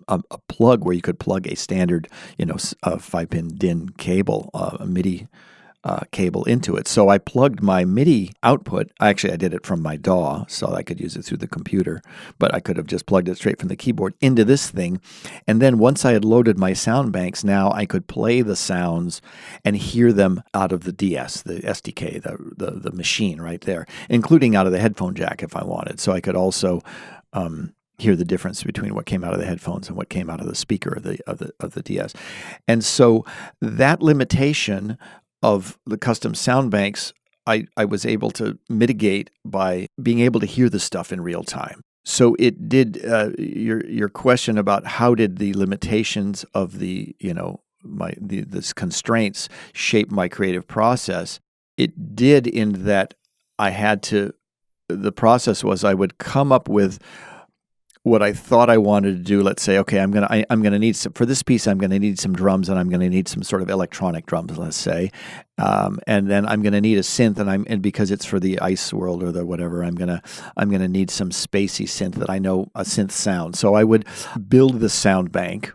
plug where you could plug a standard 5-pin DIN cable, a MIDI cable into it. So I plugged my MIDI output. I did it from my DAW, so I could use it through the computer, but I could have just plugged it straight from the keyboard into this thing. And then once I had loaded my sound banks, now I could play the sounds and hear them out of the DS, the SDK, the machine right there, including out of the headphone jack if I wanted. So I could also hear the difference between what came out of the headphones and what came out of the speaker of the DS. And so that limitation of the custom sound banks, I was able to mitigate by being able to hear the stuff in real time. So it did. Your question about how did the limitations of the this constraints shape my creative process? It did in that I had to. The process was I would come up with what I thought I wanted to do. Let's say, okay, I'm gonna need some for this piece. I'm gonna need some drums, and I'm gonna need some sort of electronic drums. Let's say, and then I'm gonna need a synth, and because it's for the ice world or the whatever, I'm gonna need some spacey synth that I know a synth sound. So I would build the sound bank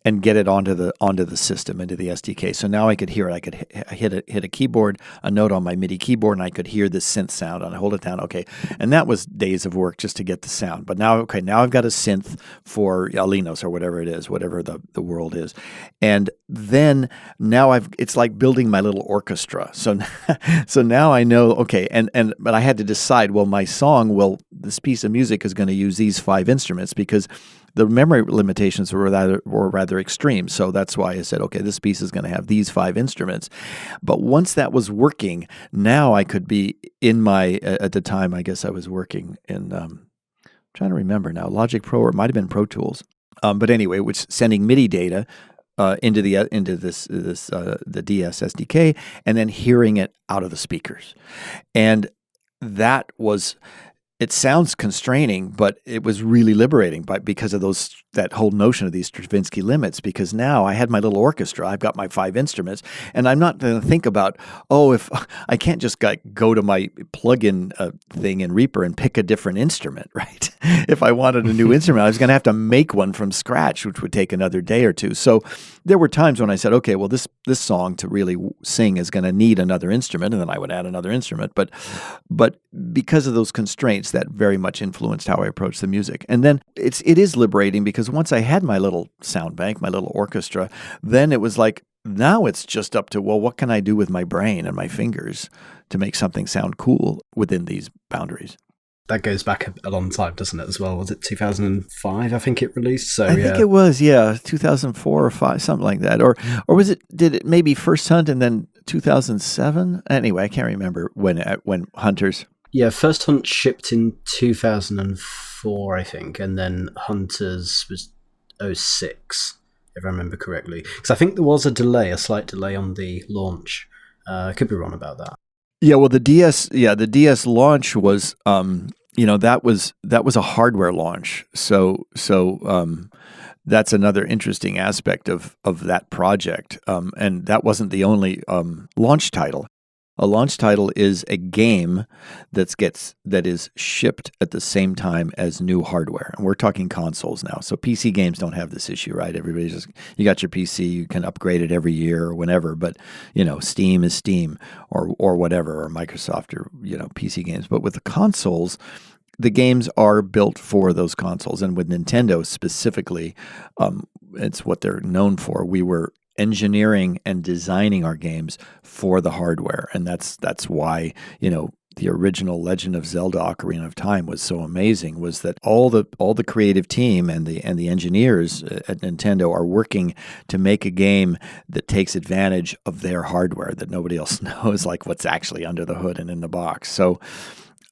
and get it onto the system, into the SDK. So now I could hear it. I could hit a keyboard, a note on my MIDI keyboard, and I could hear this synth sound. And I hold it down, okay. And that was days of work just to get the sound. But now I've got a synth for Alinos or whatever it is, whatever the world is. And then now it's like building my little orchestra. So now I know, okay. But I had to decide, well, my song, this piece of music is going to use these 5 instruments because the memory limitations were rather extreme. So that's why I said, okay, this piece is going to have these 5 instruments. But once that was working, now I could be at the time, I guess I was working in, I'm trying to remember now, Logic Pro, or it might have been Pro Tools. But anyway, which sending MIDI data into the DS SDK, and then hearing it out of the speakers. And that was... It sounds constraining, but it was really liberating because of that whole notion of these Stravinsky limits, because now I had my little orchestra. I've got my 5 instruments, and I'm not going to think about, if I can't just go to my plug-in thing in Reaper and pick a different instrument, right? If I wanted a new instrument, I was going to have to make one from scratch, which would take another day or two. So there were times when I said, okay, well, this song to really sing is going to need another instrument, and then I would add another instrument. But because of those constraints, that very much influenced how I approached the music. And then it is liberating because once I had my little sound bank, my little orchestra, then it was like, now it's just up to, well, what can I do with my brain and my fingers to make something sound cool within these boundaries? That goes back a long time, doesn't it, as well? Was it 2005, I think it released? So I think it was, 2004 or 5, something like that. Or did it maybe first Hunt and then 2007? Anyway, I can't remember when Hunters... Yeah, First Hunt shipped in 2004, I think, and then Hunters was 06, if I remember correctly. Because I think there was a slight delay on the launch. I could be wrong about that. Yeah, well, the DS launch was, that was a hardware launch. So that's another interesting aspect of that project. And that wasn't the only launch title. A launch title is a game that is shipped at the same time as new hardware. And we're talking consoles now. So PC games don't have this issue, right? Everybody's just, you got your PC, you can upgrade it every year or whenever, but Steam is Steam or whatever, or Microsoft or PC games. But with the consoles, the games are built for those consoles. And with Nintendo specifically, it's what they're known for. We were engineering and designing our games for the hardware, and that's why the original Legend of Zelda: Ocarina of Time was so amazing. Was that all the creative team and the engineers at Nintendo are working to make a game that takes advantage of their hardware that nobody else knows, like what's actually under the hood and in the box. So.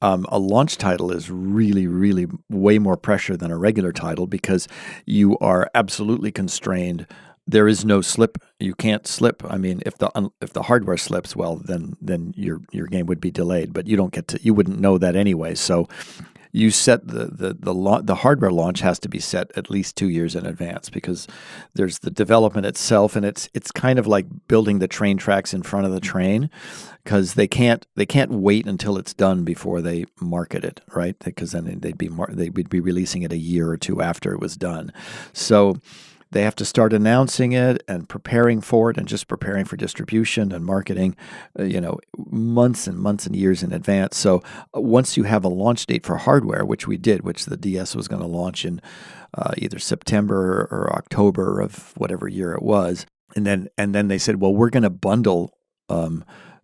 A launch title is really, really way more pressure than a regular title because you are absolutely constrained. There is no slip. You can't slip. I mean, if the hardware slips, well, then your game would be delayed. But you wouldn't know that anyway. So you set the hardware launch has to be set at least 2 years in advance because there's the development itself, and it's kind of like building the train tracks in front of the train because they can't wait until it's done before they market it, right? Because then they'd be releasing it a year or two after it was done. So they have to start announcing it and preparing for it and just preparing for distribution and marketing, months and months and years in advance. So once you have a launch date for hardware, which we did, which the DS was going to launch in either September or October of whatever year it was, and then they said, well, we're going to bundle.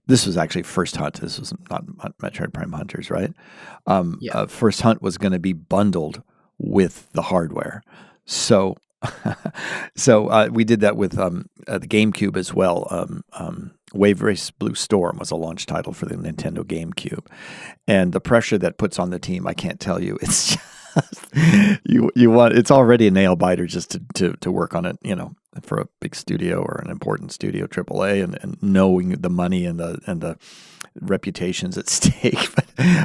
This was actually First Hunt. This was not Metroid Prime Hunters, right? First Hunt was going to be bundled with the hardware. So we did that with the GameCube as well. Wave Race Blue Storm was a launch title for the Nintendo GameCube. And the pressure that puts on the team, I can't tell you. you want, it's already a nail biter just to work on it, for a big studio or an important studio, AAA, and knowing the money and the reputations at stake.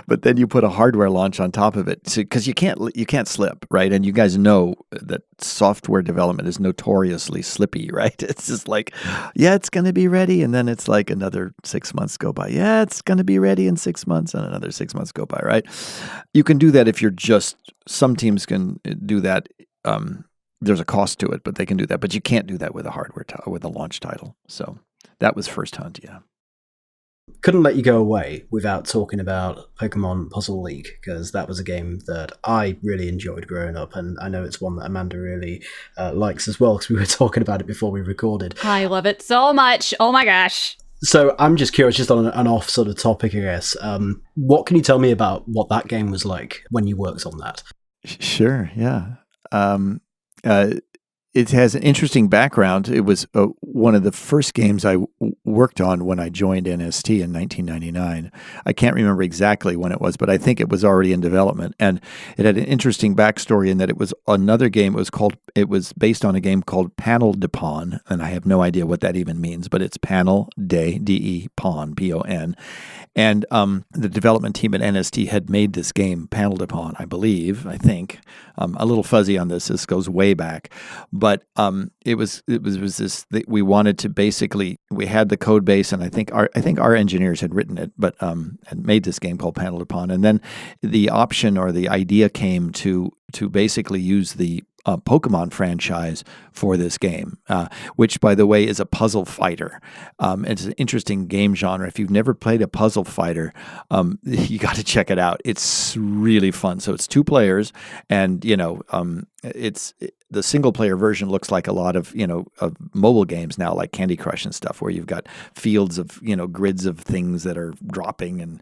But then you put a hardware launch on top of it, because you can't slip, right? And you guys know that software development is notoriously slippy, right? It's just like, yeah, it's going to be ready, and then it's like another 6 months go by. Yeah, it's going to be ready in 6 months, and another 6 months go by, right? You can do that if you're just, some teams can do that. There's a cost to it, but they can do that. But you can't do that with a hardware with a launch title. So that was First Hunt, yeah. Couldn't let you go away without talking about Pokemon Puzzle League, because that was a game that I really enjoyed growing up, and I know it's one that Amanda really likes as well, because we were talking about it before we recorded. I love it so much. Oh my gosh. So I'm just curious, just on an off sort of topic, I guess. What can you tell me about what that game was like when you worked on that? Sure, yeah. It has an interesting background. It was one of the first games I worked on when I joined NST in 1999. I can't remember exactly when it was, but I think it was already in development. And it had an interesting backstory in that it was another game. It was based on a game called Panel de Pon, and I have no idea what that even means, but it's Panel de, D-E, Pon, P-O-N. And the development team at NST had made this game, Panel de Pon, I think. A little fuzzy on this. This goes way back. But it was this, we wanted to basically, we had the code base, and I think our engineers had written it, but had made this game called Panel de Pon. And then the option or the idea came to basically use the Pokemon franchise for this game, which, by the way, is a puzzle fighter. It's an interesting game genre. If you've never played a puzzle fighter, you got to check it out. It's really fun. So it's 2 players, and the single player version looks like a lot of of mobile games now, like Candy Crush and stuff, where you've got fields of grids of things that are dropping and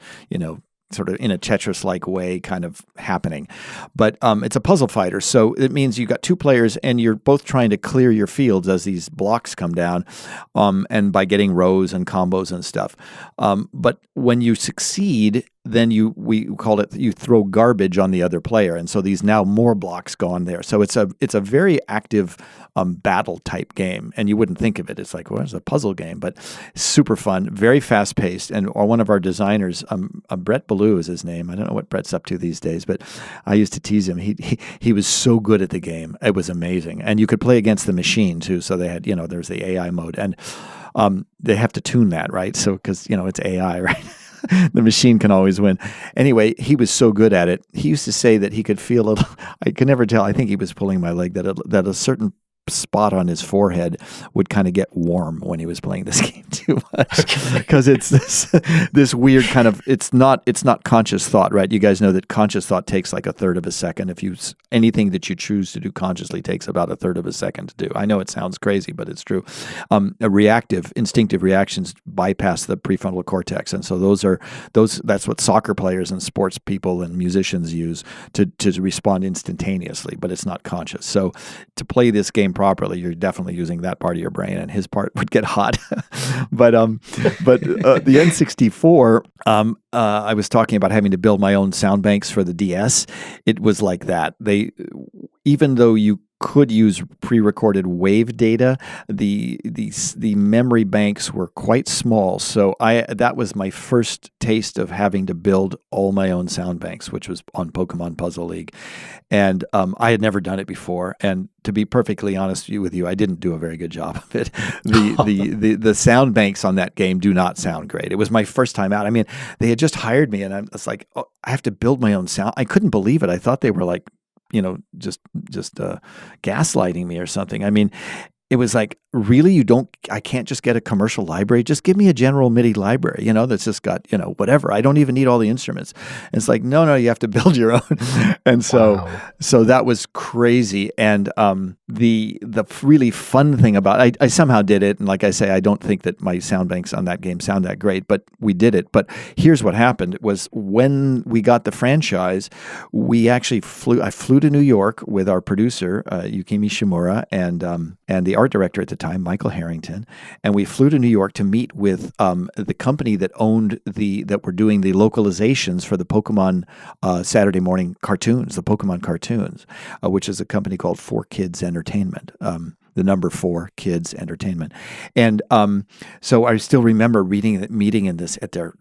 sort of in a Tetris-like way kind of happening. But it's a puzzle fighter, so it means you've got 2 players and you're both trying to clear your fields as these blocks come down, and by getting rows and combos and stuff. But when you succeed, then we call it, you throw garbage on the other player, and so these now more blocks go on there. So it's a very active battle type game, and you wouldn't think of it. It's like, well, it's a puzzle game, but super fun, very fast paced. And one of our designers, Brett Ballou is his name. I don't know what Brett's up to these days, but I used to tease him. He was so good at the game. It was amazing, and you could play against the machine too. So they had there's the AI mode, and they have to tune that, right? So because it's AI, right? The machine can always win. Anyway, he was so good at it. He used to say that he could feel I could never tell. I think he was pulling my leg, that a certain spot on his forehead would kind of get warm when he was playing this game too much, because it's this weird kind of, it's not conscious thought, right? You guys know that conscious thought takes like 1/3 of a second. If anything that you choose to do consciously takes about 1/3 of a second to do. I know it sounds crazy, but it's true. Instinctive reactions bypass the prefrontal cortex, and so that's what soccer players and sports people and musicians use to respond instantaneously, but it's not conscious. So to play this game properly, you're definitely using that part of your brain, and his part would get hot. but the N64, I was talking about having to build my own sound banks for the DS. It was like that. Even though you could use pre-recorded wave data, the memory banks were quite small. So that was my first taste of having to build all my own sound banks, which was on Pokemon Puzzle League. And I had never done it before. And to be perfectly honest with you, I didn't do a very good job of it. The sound banks on that game do not sound great. It was my first time out. I mean, they had just hired me, and I was like, oh, I have to build my own sound. I couldn't believe it. I thought they were like, just gaslighting me or something. I mean, it was like, really, I can't just get a commercial library. Just give me a general MIDI library, that's just got, whatever. I don't even need all the instruments. And it's like, no, you have to build your own. And so that was crazy. And the really fun thing about I somehow did it. And like I say, I don't think that my sound banks on that game sound that great, but we did it. But here's what happened. It was when we got the franchise, I flew to New York with our producer, Yukimi Shimura, and the art art director at the time, Michael Harrington, and we flew to New York to meet with the company that were doing the localizations for the Pokemon Saturday morning cartoons, the Pokemon cartoons, which is a company called 4Kids Entertainment. The number 4 Kids Entertainment. And so I still remember meeting in this at their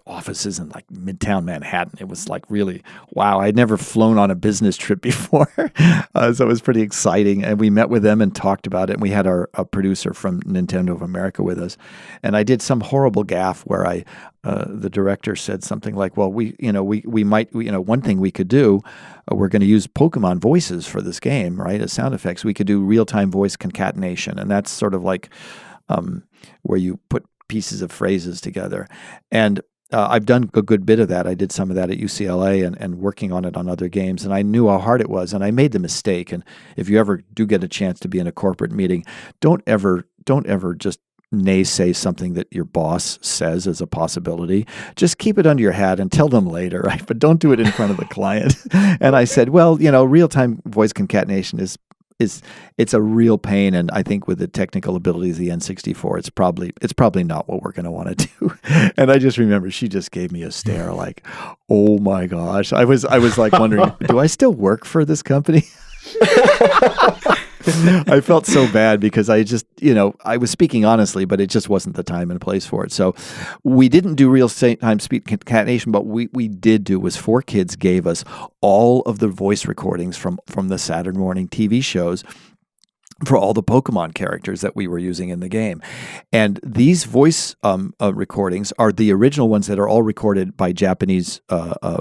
offices in like Midtown Manhattan. It was like really, wow, I'd never flown on a business trip before. So it was pretty exciting. And we met with them and talked about it. And we had a producer from Nintendo of America with us. And I did some horrible gaffe where the director said something like, well, we might, one thing we could do, we're going to use Pokemon voices for this game, right? As sound effects. We could do real-time voice concatenation. And that's sort of like where you put pieces of phrases together. And I've done a good bit of that. I did some of that at UCLA and working on it on other games. And I knew how hard it was. And I made the mistake. And if you ever do get a chance to be in a corporate meeting, don't ever just naysay something that your boss says as a possibility. Just keep it under your hat and tell them later, right? But don't do it in front of the client. And I said, well, real-time voice concatenation it's a real pain, and I think with the technical abilities of the N64, it's probably not what we're going to want to do. And I just remember she just gave me a stare like, oh my gosh. I was like wondering, do I still work for this company? I felt so bad because I just, I was speaking honestly, but it just wasn't the time and place for it. So we didn't do real-time speech concatenation, but we did do was 4Kids gave us all of the voice recordings from the Saturday morning TV shows for all the Pokemon characters that we were using in the game. And these voice recordings are the original ones that are all recorded by Japanese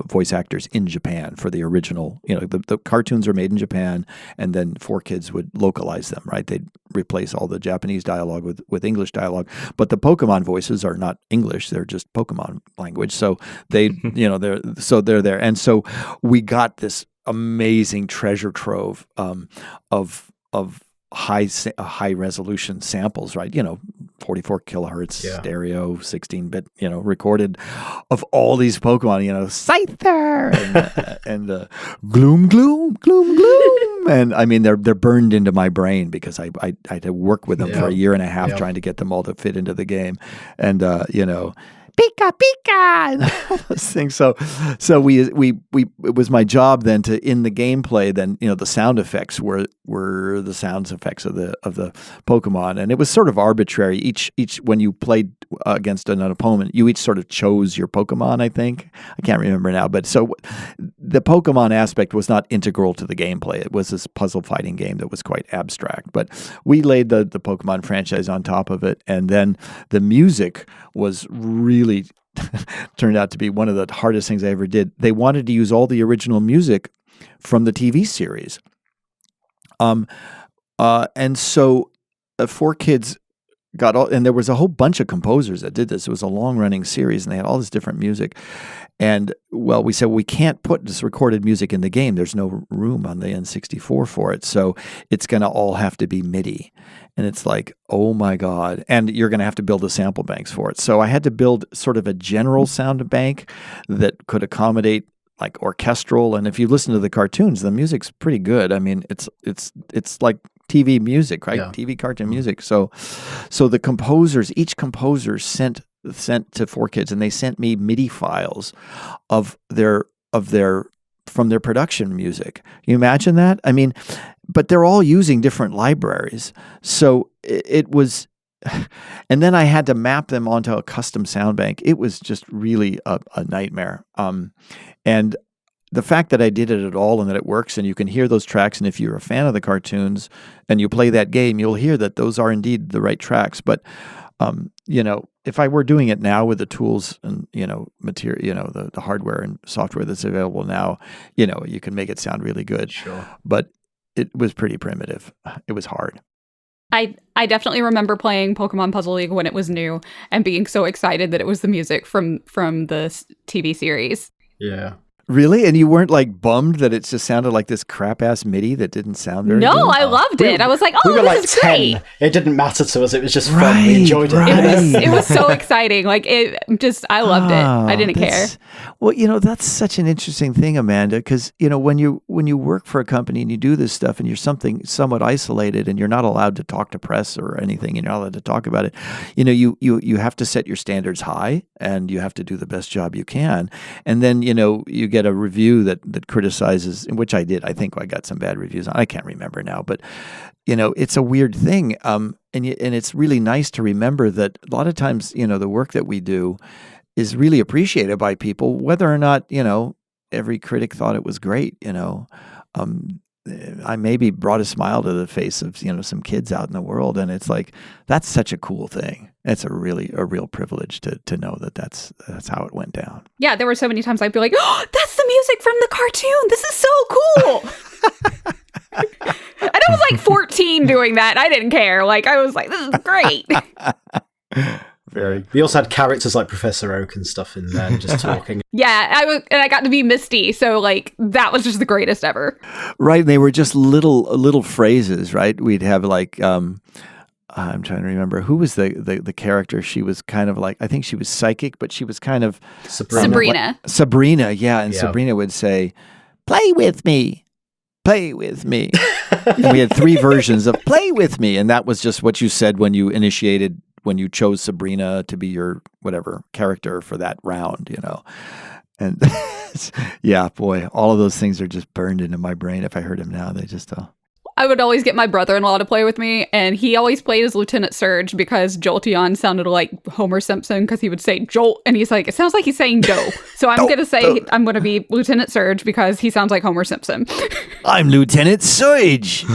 voice actors in Japan for the original, the cartoons are made in Japan, and then 4Kids would localize them, right? They'd replace all the Japanese dialogue with English dialogue. But the Pokemon voices are not English, they're just Pokemon language. So they're there. And so we got this amazing treasure trove of high resolution samples, right? 44 kilohertz stereo, 16-bit, recorded of all these Pokemon, Scyther and Gloom, Gloom, Gloom, Gloom. And I mean, they're burned into my brain because I had to work with them for a year and a half trying to get them all to fit into the game. And, Pika Pika and all those things. So we it was my job then to in the gameplay then the sound effects were the sound effects of the Pokemon, and it was sort of arbitrary. Each when you played against an opponent, you each sort of chose your Pokemon. I think I can't remember now, but so the Pokemon aspect was not integral to the gameplay. It was this puzzle fighting game that was quite abstract. But we laid the Pokemon franchise on top of it, and then the music was really turned out to be one of the hardest things I ever did. They wanted to use all the original music from the TV series. And so 4Kids got all, and there was a whole bunch of composers that did this. It was a long-running series, and they had all this different music. And, well, we said, we can't put this recorded music in the game. There's no room on the N64 for it. So it's going to all have to be MIDI. And it's like, oh, my God. And you're going to have to build the sample banks for it. So I had to build sort of a general sound bank that could accommodate like orchestral. And if you listen to the cartoons, the music's pretty good. I mean, it's like TV music, right? Yeah. TV cartoon music. So the composers, each composer sent to 4Kids, and they sent me MIDI files of their from their production music. Can you imagine that? I mean, but they're all using different libraries. So it was, and then I had to map them onto a custom sound bank. It was just really a nightmare. And the fact that I did it at all and that it works and you can hear those tracks, and if you're a fan of the cartoons and you play that game, you'll hear that those are indeed the right tracks. But, if I were doing it now with the tools and, material, the hardware and software that's available now, you can make it sound really good. Sure. But it was pretty primitive. It was hard. I definitely remember playing Pokemon Puzzle League when it was new and being so excited that it was the music from the TV series. Yeah. Really? And you weren't like bummed that it just sounded like this crap ass MIDI that didn't sound very No, good? I loved it. I was like, we were this like is great. 10. It didn't matter to us. It was just fun. We enjoyed it. Right. It was so exciting. Like I loved it. I didn't care. Well, that's such an interesting thing, Amanda, because when you work for a company and you do this stuff and you're something somewhat isolated and you're not allowed to talk to press or anything, and you're not allowed to talk about it, you have to set your standards high and you have to do the best job you can. And then you get a review that criticizes, which I did. I think I got some bad reviews. I can't remember now, but it's a weird thing. And it's really nice to remember that a lot of times, the work that we do is really appreciated by people, whether or not, every critic thought it was great. I maybe brought a smile to the face of, some kids out in the world. And it's like, that's such a cool thing. It's a real privilege to know that that's how it went down. Yeah, there were so many times I'd be like, oh, that's the music from the cartoon. This is so cool. And I was like 14 doing that. I didn't care. Like, I was like, this is great. We also had characters like Professor Oak and stuff in there just talking. Yeah, I got to be Misty, so like that was just the greatest ever. Right, they were just little phrases, right? We'd have like I'm trying to remember who was the character. She was kind of like, I think she was psychic, but she was kind of Sabrina, yeah, and Sabrina would say, "Play with me." Play with me. And we had 3 versions of play with me. And that was just what you said when you chose Sabrina to be your whatever character for that round, And yeah, boy, all of those things are just burned into my brain. If I heard him now, they just I would always get my brother-in-law to play with me, and he always played as Lieutenant Surge because Jolteon sounded like Homer Simpson because he would say Jolt, and he's like, it sounds like he's saying Doe. So I'm going to say I'm going to be Lieutenant Surge because he sounds like Homer Simpson. I'm Lieutenant Surge.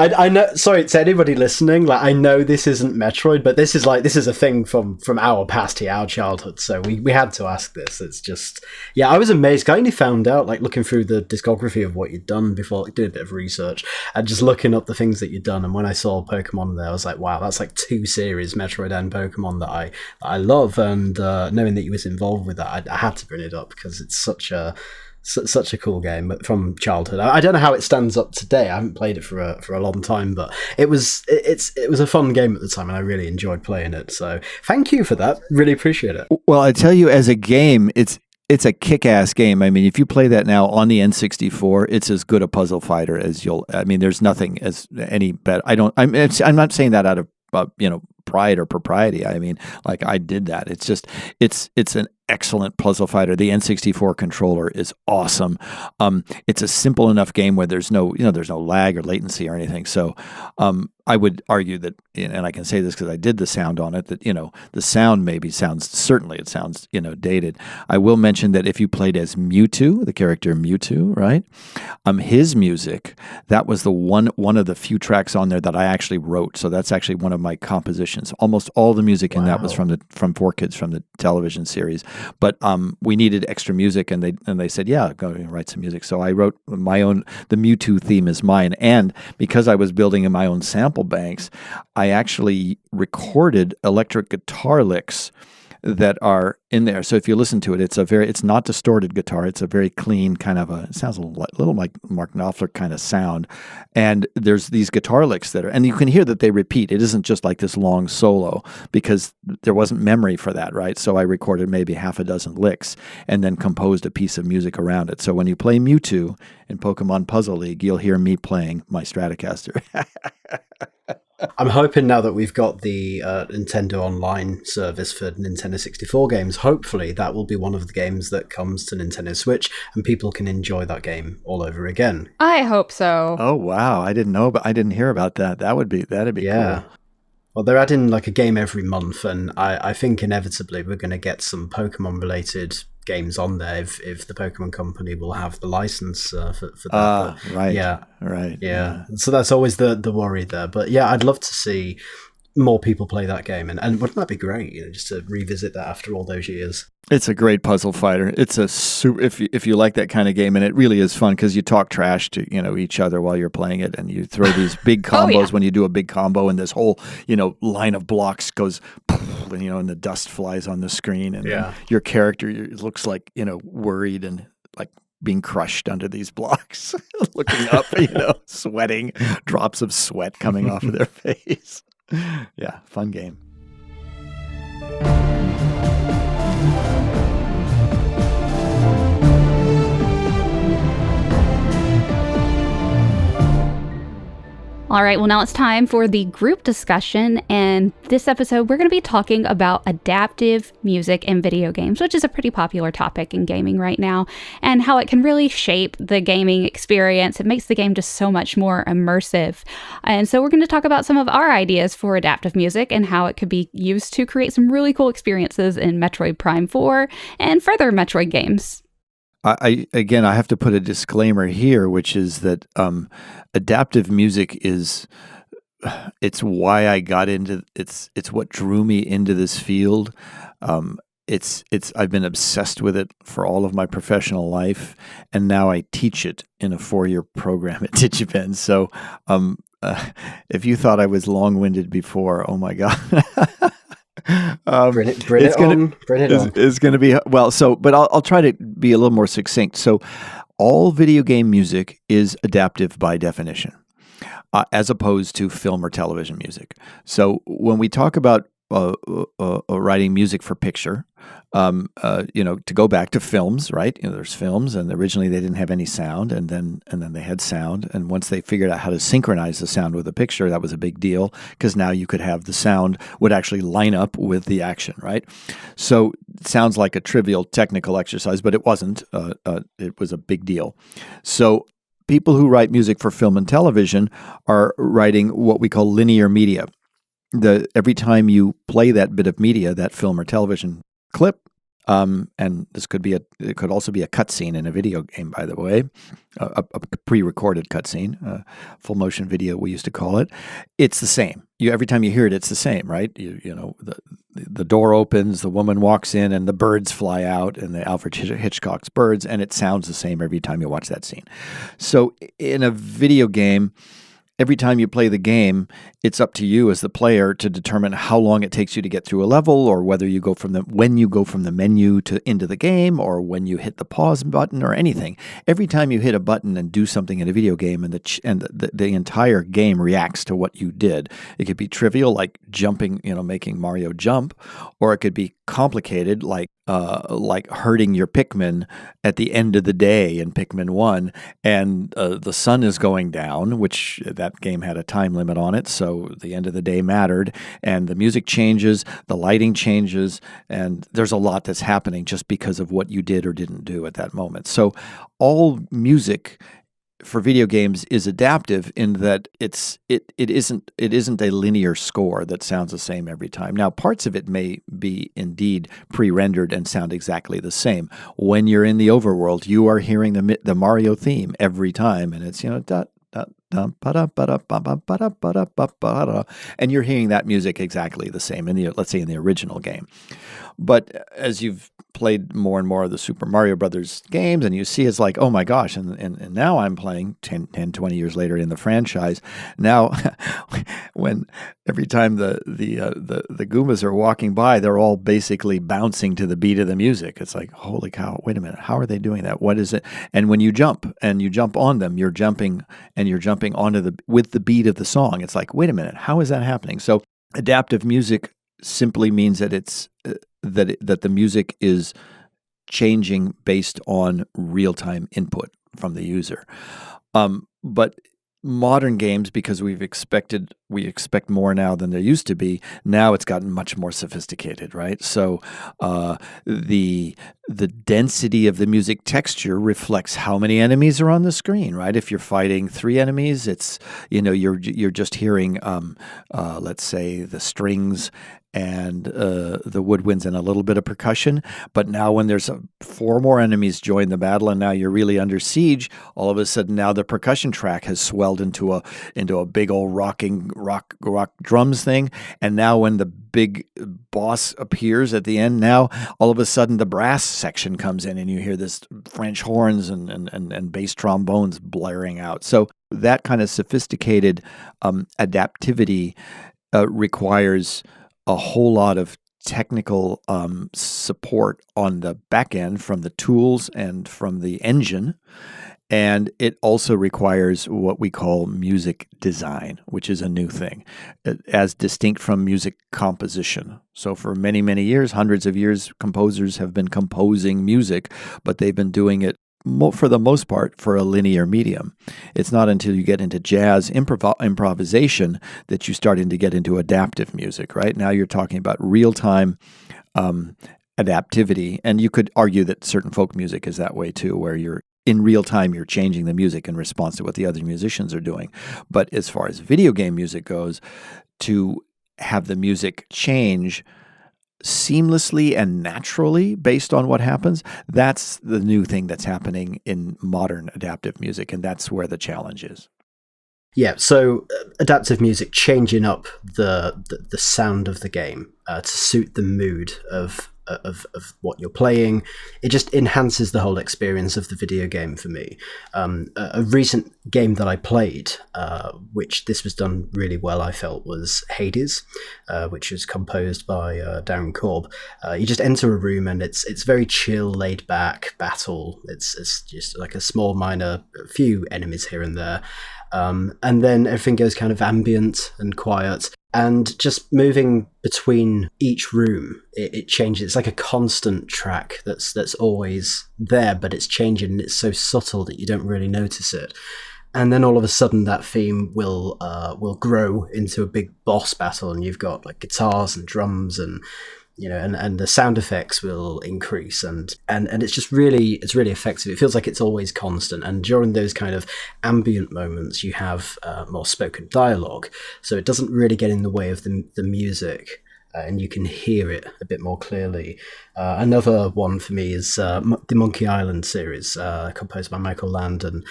I know. Sorry to anybody listening. Like, I know this isn't Metroid, but this is a thing from our past here, our childhood. So we had to ask this. It's just, I was amazed. I only found out like looking through the discography of what you'd done before, doing a bit of research and just looking up the things that you'd done. And when I saw Pokemon there, I was like, wow, that's like 2 series, Metroid and Pokemon, that I love. And knowing that you was involved with that, I had to bring it up because it's such a cool game from childhood. I don't know how it stands up today. I haven't played it for a long time, but it was a fun game at the time, and I really enjoyed playing it. So thank you for that. Really appreciate it. Well, I tell you, as a game, it's a kick-ass game. I mean, if you play that now on the N64, it's as good a puzzle fighter as there's nothing as any better. I'm not saying that out of pride or propriety. I mean, like, I did that. It's just it's an excellent puzzle fighter. The N64 controller is awesome. It's a simple enough game where there's no lag or latency or anything. So I would argue that, and I can say this because I did the sound on it, that the sound it sounds dated. I will mention that if you played as Mewtwo, the character Mewtwo, right? His music, that was the one of the few tracks on there that I actually wrote. So that's actually one of my compositions. Almost all the music in that was from 4Kids, from the television series. But we needed extra music, and they said, yeah, go write some music. So I wrote my own. The Mewtwo theme is mine, and because I was building in my own sample banks, I actually recorded electric guitar licks that are in there. So if you listen to it, it's not distorted guitar. It's a very clean kind of it sounds a little like Mark Knopfler kind of sound. And there's these guitar licks and you can hear that they repeat. It isn't just like this long solo because there wasn't memory for that, right? So I recorded maybe half a dozen licks and then composed a piece of music around it. So when you play Mewtwo in Pokemon Puzzle League, you'll hear me playing my Stratocaster. I'm hoping now that we've got the Nintendo Online service for Nintendo 64 games, hopefully that will be one of the games that comes to Nintendo Switch and people can enjoy that game all over again. I hope so. Oh, wow. I didn't hear about that. That'd be cool. Well, they're adding like a game every month, and I think inevitably we're going to get some Pokemon-related games on there if the Pokemon Company will have the license for that. Right. Yeah. Right. Yeah. So that's always the worry there. But yeah, I'd love to see more people play that game. And wouldn't that be great, just to revisit that after all those years? It's a great puzzle fighter. It's a super, if you like that kind of game, and it really is fun because you talk trash to each other while you're playing it, and you throw these big combos when you do a big combo, and this whole line of blocks goes, and the dust flies on the screen, and your character looks like worried and like being crushed under these blocks, looking up, sweating, drops of sweat coming off of their face. Yeah, fun game. All right, well, now it's time for the group discussion. And this episode, we're going to be talking about adaptive music in video games, which is a pretty popular topic in gaming right now, and how it can really shape the gaming experience. It makes the game just so much more immersive. And so we're going to talk about some of our ideas for adaptive music and how it could be used to create some really cool experiences in Metroid Prime 4 and further Metroid games. I have to put a disclaimer here, which is that adaptive music it's why I got into it's what drew me into this field. I've been obsessed with it for all of my professional life, and now I teach it in a 4-year program at DigiPen. So if you thought I was long-winded before, oh my God. Bring it on. It's going to be but I'll try to be a little more succinct. So, all video game music is adaptive by definition, as opposed to film or television music. So, when we talk about writing music for picture, to go back to films, right? There's films, and originally they didn't have any sound, and then they had sound. And once they figured out how to synchronize the sound with the picture, that was a big deal because now you could have the sound would actually line up with the action, right? So it sounds like a trivial technical exercise, but it wasn't. It was a big deal. So people who write music for film and television are writing what we call linear media. Every time you play that bit of media, that film or television clip, and it could also be a cutscene in a video game, by the way, a pre-recorded cutscene, full motion video we used to call it. It's the same. Every time you hear it, it's the same, right? The door opens, the woman walks in, and the birds fly out, and the Alfred Hitchcock's birds, and it sounds the same every time you watch that scene. So in a video game, every time you play the game, it's up to you as the player to determine how long it takes you to get through a level, or whether you go when you go from the menu into the game, or when you hit the pause button, or anything. Every time you hit a button and do something in a video game, and the entire game reacts to what you did. It could be trivial, like jumping, making Mario jump, or it could be complicated, like hurting your Pikmin at the end of the day in Pikmin 1, and the sun is going down, which that game had a time limit on it, so the end of the day mattered, and the music changes, the lighting changes, and there's a lot that's happening just because of what you did or didn't do at that moment. So all music for video games is adaptive in that it isn't a linear score that sounds the same every time. Now, parts of it may be indeed pre-rendered and sound exactly the same. When you're in the overworld, you are hearing the Mario theme every time, and it's and you're hearing that music exactly the same let's say in the original game. But as you've played more and more of the Super Mario Brothers games, and you see it's like, oh my gosh, and now I'm playing 10, 20 years later in the franchise. Now, when every time the Goombas are walking by, they're all basically bouncing to the beat of the music. It's like, holy cow, wait a minute, how are they doing that? What is it? And when you jump on them, you're jumping onto with the beat of the song. It's like, wait a minute, how is that happening? So adaptive music simply means that it's that the music is changing based on real-time input from the user. But modern games, because we expect more now than there used to be. Now it's gotten much more sophisticated, right? So the density of the music texture reflects how many enemies are on the screen, right? If you're fighting 3 enemies, it's you're just hearing let's say the strings and the woodwinds and a little bit of percussion. But now when there's 4 more enemies join the battle and now you're really under siege, all of a sudden now the percussion track has swelled into a big old rocking rock drums thing. And now when the big boss appears at the end, now all of a sudden the brass section comes in and you hear this French horns and bass trombones blaring out. So that kind of sophisticated adaptivity requires a whole lot of technical support on the back end from the tools and from the engine. And it also requires what we call music design, which is a new thing, as distinct from music composition. So for many, many years, hundreds of years, composers have been composing music, but they've been doing it for the most part for a linear medium. It's not until you get into jazz improvisation that you start to get into adaptive music, right? Now you're talking about real-time adaptivity, and you could argue that certain folk music is that way too, where you're in real time, you're changing the music in response to what the other musicians are doing. But as far as video game music goes, to have the music change seamlessly and naturally based on what happens, that's the new thing that's happening in modern adaptive music, and that's where the challenge is. Yeah, so adaptive music changing up the sound of the game to suit the mood of what you're playing. It just enhances the whole experience of the video game for me. A recent game that I played, which this was done really well, I felt, was Hades, which was composed by Darren Korb. You just enter a room and it's very chill, laid back battle. It's just like a small minor, a few enemies here and there. And then everything goes kind of ambient and quiet. And just moving between each room, it changes. It's like a constant track that's always there, but it's changing, and it's so subtle that you don't really notice it. And then all of a sudden, that theme will grow into a big boss battle, and you've got like guitars and drums, and and the sound effects will increase, and it's really effective. It feels like it's always constant, and during those kind of ambient moments, you have more spoken dialogue, so it doesn't really get in the way of the music, and you can hear it a bit more clearly. Another one for me is the Monkey Island series, composed by Michael Land, and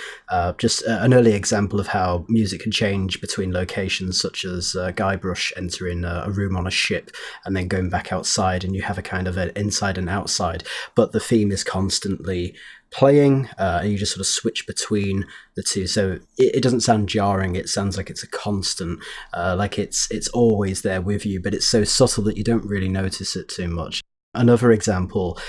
just an early example of how music can change between locations, such as Guybrush entering a room on a ship and then going back outside, and you have a kind of an inside and outside, but the theme is constantly playing, and you just sort of switch between the two, so it doesn't sound jarring. It sounds like it's a constant, like it's always there with you, but it's so subtle that you don't really notice it too much. Another example,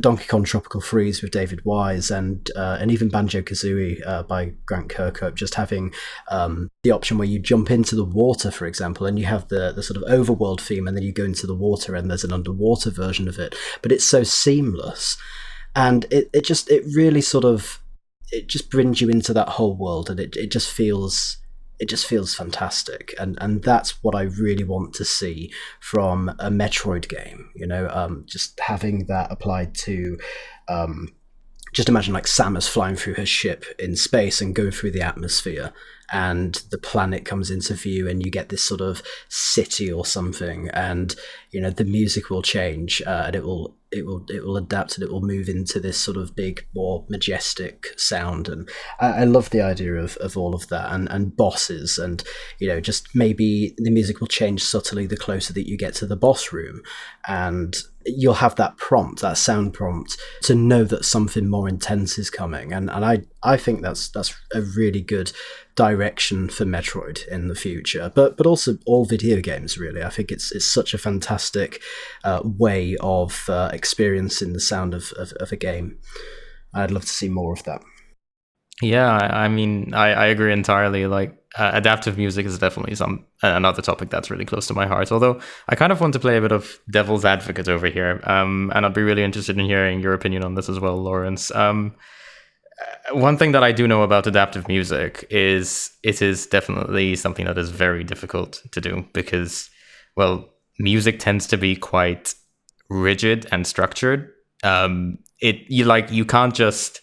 Donkey Kong Tropical Freeze with David Wise, and even Banjo-Kazooie by Grant Kirkhope, just having the option where you jump into the water, for example, and you have the sort of overworld theme, and then you go into the water and there's an underwater version of it, but it's so seamless. And it really sort of, it just brings you into that whole world, and it just feels fantastic, and that's what I really want to see from a Metroid game. Just having that applied to, just imagine like Samus flying through her ship in space and going through the atmosphere, and the planet comes into view, and you get this sort of city or something, and the music will change, and it will adapt, and it will move into this sort of big, more majestic sound. And I love the idea of all of that, and bosses, and just maybe the music will change subtly the closer that you get to the boss room, and you'll have that prompt, that sound prompt, to know that something more intense is coming. And I think that's a really good direction for Metroid in the future, but also all video games, really. I think it's such a fantastic way of experiencing the sound of a game. I'd love to see more of that. Yeah, I mean, I agree entirely. Like, adaptive music is definitely another topic that's really close to my heart. Although I kind of want to play a bit of devil's advocate over here, and I'd be really interested in hearing your opinion on this as well, Lawrence. One thing that I do know about adaptive music is it is definitely something that is very difficult to do, because, well, music tends to be quite rigid and structured. You can't just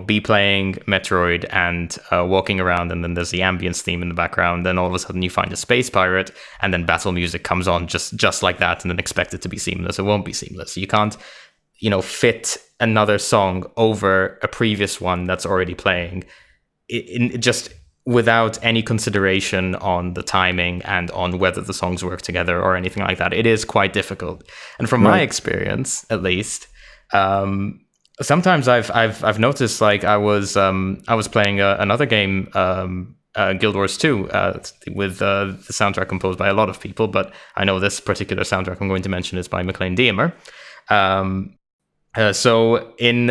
be playing Metroid and walking around, and then there's the ambience theme in the background. Then all of a sudden you find a space pirate, and then battle music comes on just like that, and then expect it to be seamless. It won't be seamless. You can't, fit another song over a previous one that's already playing, just without any consideration on the timing and on whether the songs work together or anything like that. It is quite difficult. And from my experience, at least, sometimes I've noticed, like I was playing another game, Guild Wars 2, with the soundtrack composed by a lot of people, but I know this particular soundtrack I'm going to mention is by McLean Diemer. So in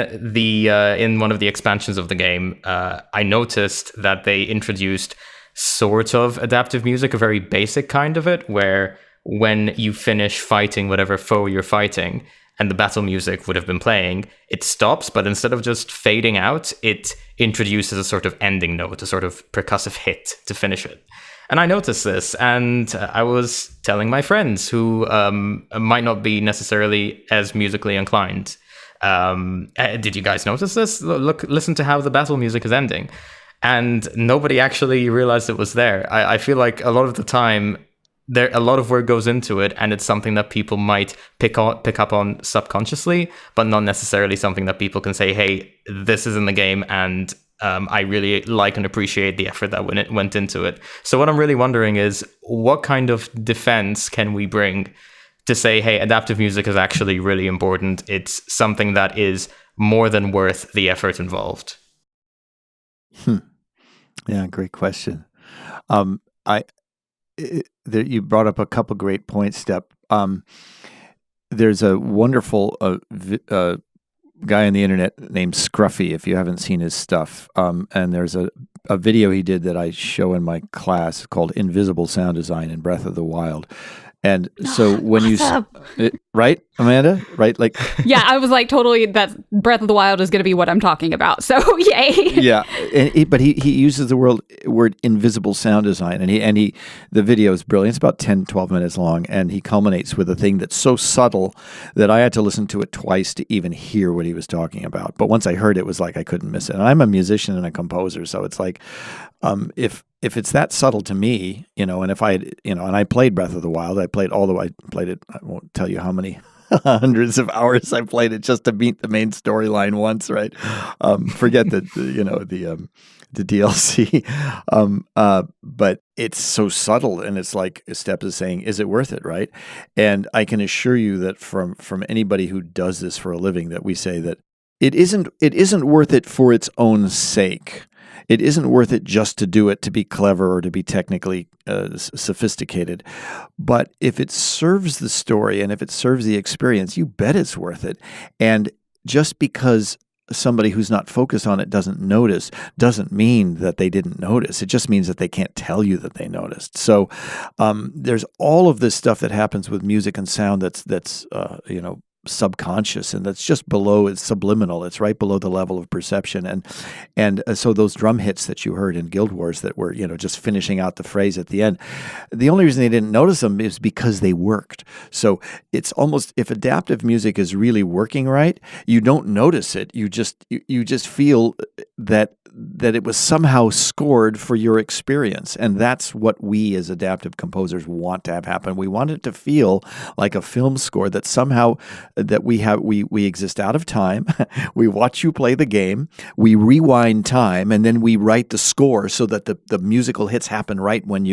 one of the expansions of the game, I noticed that they introduced sort of adaptive music, a very basic kind of it, where when you finish fighting whatever foe you're fighting and the battle music would have been playing, it stops, but instead of just fading out, it introduces a sort of ending note, a sort of percussive hit to finish it. And I noticed this, and I was telling my friends who might not be necessarily as musically inclined. Did you guys notice this? Listen to how the battle music is ending. And nobody actually realized it was there. I feel like a lot of the time, a lot of work goes into it, and it's something that people might pick up on subconsciously, but not necessarily something that people can say, hey, this is in the game, and I really like and appreciate the effort that went into it. So what I'm really wondering is, what kind of defense can we bring to say, hey, adaptive music is actually really important. It's something that is more than worth the effort involved. Yeah, great question. You brought up a couple great points, Step. There's a wonderful guy on the internet named Scruffy, if you haven't seen his stuff. And there's a video he did that I show in my class called Invisible Sound Design in Breath of the Wild. And so when right, Amanda? Right? Like, yeah, I was like, totally, that Breath of the Wild is going to be what I'm talking about. So, yay. Yeah. But he uses the word invisible sound design, and the video is brilliant. It's about 10, 12 minutes long, and he culminates with a thing that's so subtle that I had to listen to it twice to even hear what he was talking about. But once I heard it, was like I couldn't miss it. And I'm a musician and a composer, so it's like, if it's that subtle to me, and if I had, and I played Breath of the Wild, I played it, I won't tell you how many hundreds of hours I played it just to beat the main storyline once, right? Forget the DLC. But it's so subtle, and it's like Step is saying, is it worth it, right? And I can assure you that from anybody who does this for a living, that we say that it isn't worth it for its own sake. It isn't worth it just to do it to be clever or to be technically sophisticated. But if it serves the story and if it serves the experience, you bet it's worth it. And just because somebody who's not focused on it doesn't notice doesn't mean that they didn't notice. It just means that they can't tell you that they noticed. So there's all of this stuff that happens with music and sound that's subconscious, and that's just below, it's subliminal, it's right below the level of perception, and so those drum hits that you heard in Guild Wars that were just finishing out the phrase at the end, the only reason they didn't notice them is because they worked. So it's almost, if adaptive music is really working right, you don't notice it, you just feel that it was somehow scored for your experience. And that's what we as adaptive composers want to have happen. We want it to feel like a film score, that somehow that we exist out of time. We watch you play the game, we rewind time, and then we write the score so that the musical hits happen right when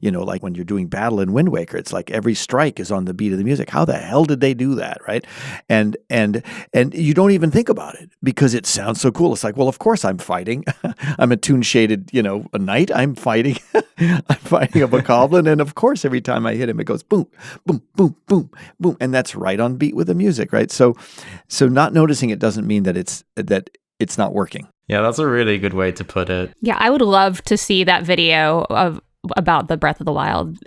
like when you're doing battle in Wind Waker. It's like every strike is on the beat of the music. How the hell did they do that, right? And you don't even think about it because it sounds so cool. It's like, well, of course I'm fighting. I'm a tune-shaded, a knight. I'm fighting. I'm fighting a bokoblin, and of course, every time I hit him, it goes boom, boom, boom, boom, boom, and that's right on beat with the music, right? So not noticing it doesn't mean that it's not working. Yeah, that's a really good way to put it. Yeah, I would love to see that video of about the Breath of the Wild,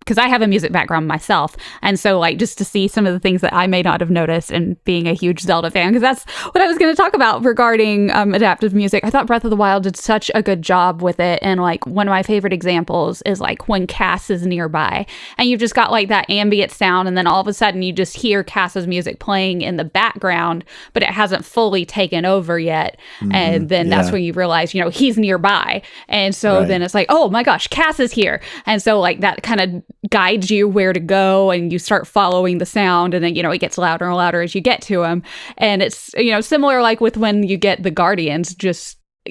because I have a music background myself, and so like just to see some of the things that I may not have noticed, and being a huge Zelda fan, because that's what I was going to talk about regarding adaptive music. I thought Breath of the Wild did such a good job with it, and like one of my favorite examples is like when Cass is nearby, and you've just got like that ambient sound, and then all of a sudden you just hear Cass's music playing in the background, but it hasn't fully taken over yet, and then that's when you realize, you know, he's nearby, and so then it's like, oh my gosh, Cass is here, and so like that kind of guides you where to go, and you start following the sound, and then, you know, it gets louder and louder as you get to him. And it's, you know, similar like with when you get the Guardians,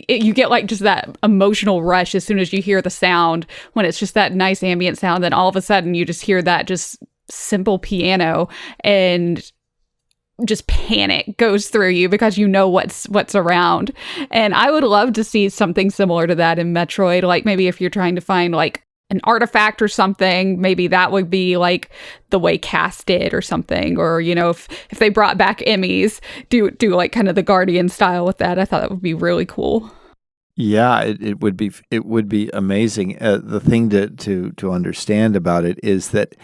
you get like just that emotional rush as soon as you hear the sound, when it's just that nice ambient sound, then all of a sudden you just hear that just simple piano, and just panic goes through you because you know what's around. And I would love to see something similar to that in Metroid. Like maybe if you're trying to find like an artifact or something, maybe that would be like the way Cass did or something. Or, you know, if they brought back Emmys, do like kind of the Guardian style with that. I thought that would be really cool. Yeah, it would be amazing. The thing to understand about it is that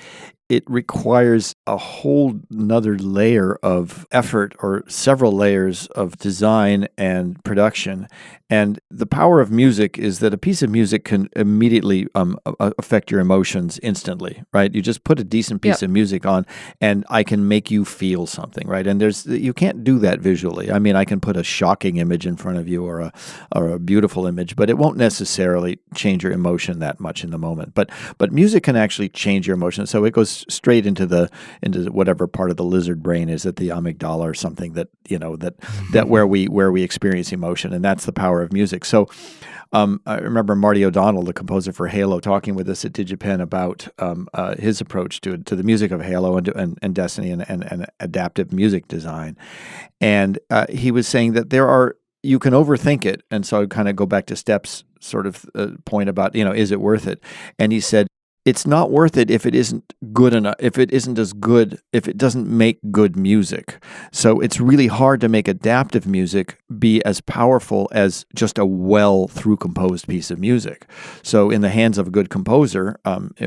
it requires a whole nother layer of effort, or several layers of design and production. And the power of music is that a piece of music can immediately affect your emotions instantly, right? You just put a decent piece of music on, and I can make you feel something, right? And you can't do that visually. I mean, I can put a shocking image in front of you, or a beautiful image, but it won't necessarily change your emotion that much in the moment. But music can actually change your emotion. So it goes straight into whatever part of the lizard brain is at the amygdala or something, that, you know, that where we experience emotion, and that's the power of music. So I remember Marty O'Donnell, the composer for Halo, talking with us at DigiPen about his approach to the music of Halo and Destiny and adaptive music design. And he was saying that you can overthink it. And so I kind of go back to Steph's sort of point about, you know, is it worth it? And he said, it's not worth it if it isn't good enough, if it isn't as good, if it doesn't make good music. So it's really hard to make adaptive music be as powerful as just a well-through composed piece of music. So in the hands of a good composer,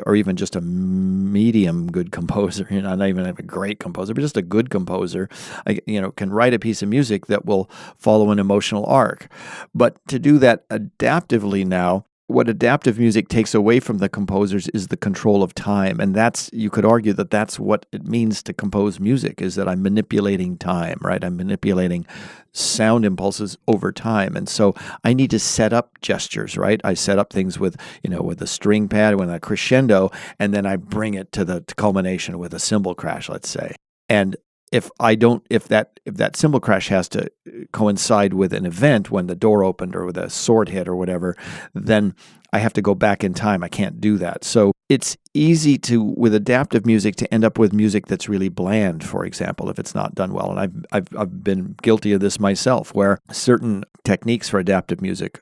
or even just a medium good composer, you know, not even a great composer, but just a good composer, can write a piece of music that will follow an emotional arc. But to do that adaptively now, what adaptive music takes away from the composers is the control of time. And you could argue that that's what it means to compose music, is that I'm manipulating time, right? I'm manipulating sound impulses over time. And so I need to set up gestures, right? I set up things with a string pad, with a crescendo, and then I bring it to the culmination with a cymbal crash, let's say. And if that cymbal crash has to coincide with an event, when the door opened or with a sword hit or whatever, then I have to go back in time. I can't do that. So it's easy with adaptive music to end up with music that's really bland, for example, if it's not done well. And I've been guilty of this myself, where certain techniques for adaptive music,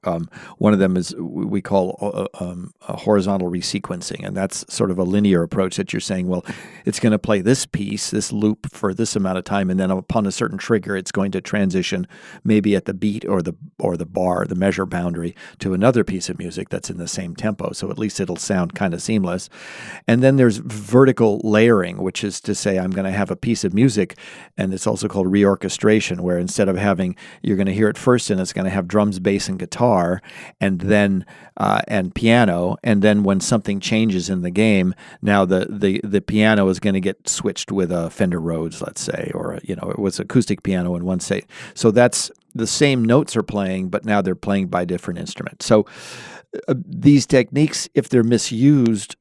one of them is we call a horizontal resequencing, and that's sort of a linear approach that you're saying, well, it's going to play this piece, this loop for this amount of time, and then upon a certain trigger, it's going to transition maybe at the beat or the bar, the measure boundary, to another piece of music that's in the same tempo. So at least it'll sound kind of seamless. And then there's vertical layering, which is to say I'm going to have a piece of music, and it's also called reorchestration, where instead of you're going to hear it first, and it's going to have drums, bass, and guitar, and then and piano, and then when something changes in the game, now the piano is going to get switched with a Fender Rhodes, let's say, or it was acoustic piano in one state. So that's the same notes are playing, but now they're playing by different instruments. So these techniques, if they're misused,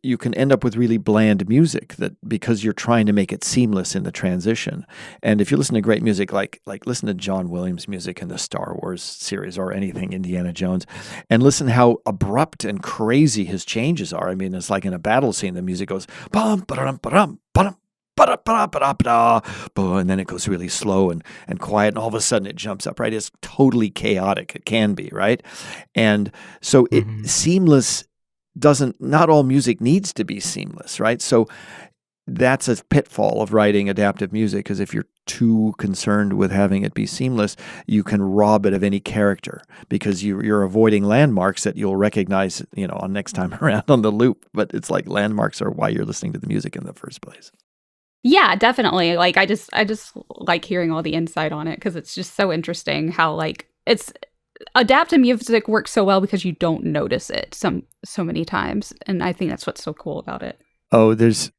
you can end up with really bland music, because you're trying to make it seamless in the transition. And if you listen to great music, like listen to John Williams' music in the Star Wars series or anything Indiana Jones, and listen how abrupt and crazy his changes are. I mean, it's like in a battle scene, the music goes bum ba-dum ba-dum ba-dum. And then it goes really slow and quiet, and all of a sudden it jumps up, right? It's totally chaotic. It can be, right? And so seamless not all music needs to be seamless, right? So that's a pitfall of writing adaptive music, because if you're too concerned with having it be seamless, you can rob it of any character because you're avoiding landmarks that you'll recognize, on next time around on the loop. But it's like landmarks are why you're listening to the music in the first place. Yeah, definitely. Like I just like hearing all the insight on it because it's just so interesting how like it's adaptive music works so well because you don't notice it so many times, and I think that's what's so cool about it. Oh, there's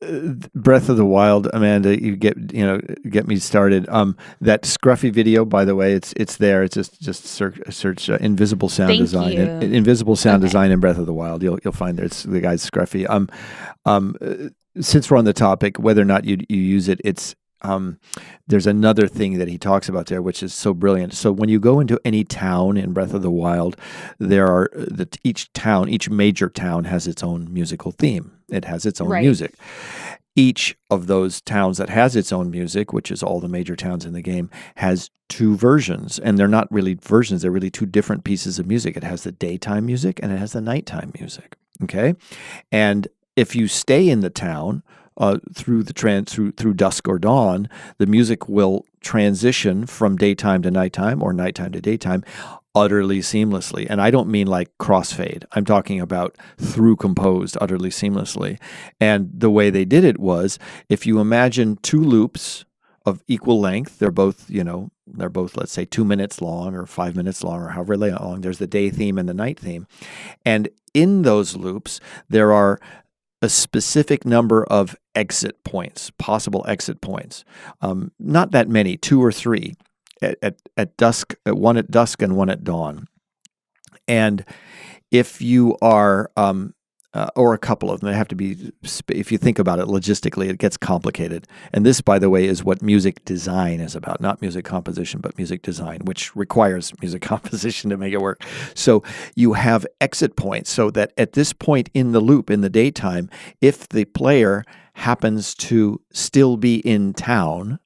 Breath of the Wild, Amanda. You get me started. That Scruffy video, by the way, it's there. It's just search invisible sound Thank design. you. Invisible sound design in Breath of the Wild. You'll find there. It's the guy's Scruffy. Since we're on the topic, whether or not you use it, it's there's another thing that he talks about there, which is so brilliant. So when you go into any town in Breath of the Wild, there are each major town has its own musical theme. It has its own music. Each of those towns that has its own music, which is all the major towns in the game, has two versions. And they're not really versions. They're really two different pieces of music. It has the daytime music and it has the nighttime music. Okay? And if you stay in the town through dusk or dawn, the music will transition from daytime to nighttime or nighttime to daytime utterly seamlessly. And I don't mean like crossfade. I'm talking about through composed utterly seamlessly. And the way they did it was, if you imagine two loops of equal length, they're both, let's say 2 minutes long or 5 minutes long or however long. There's the day theme and the night theme. And in those loops, there are a specific number of exit points, possible exit points. Not that many, 2 or 3 at dusk, one at dusk and one at dawn. And if you are, or a couple of them, they have to be, if you think about it logistically, it gets complicated. And this, by the way, is what music design is about, not music composition, but music design, which requires music composition to make it work. So you have exit points so that at this point in the loop in the daytime, if the player happens to still be in town,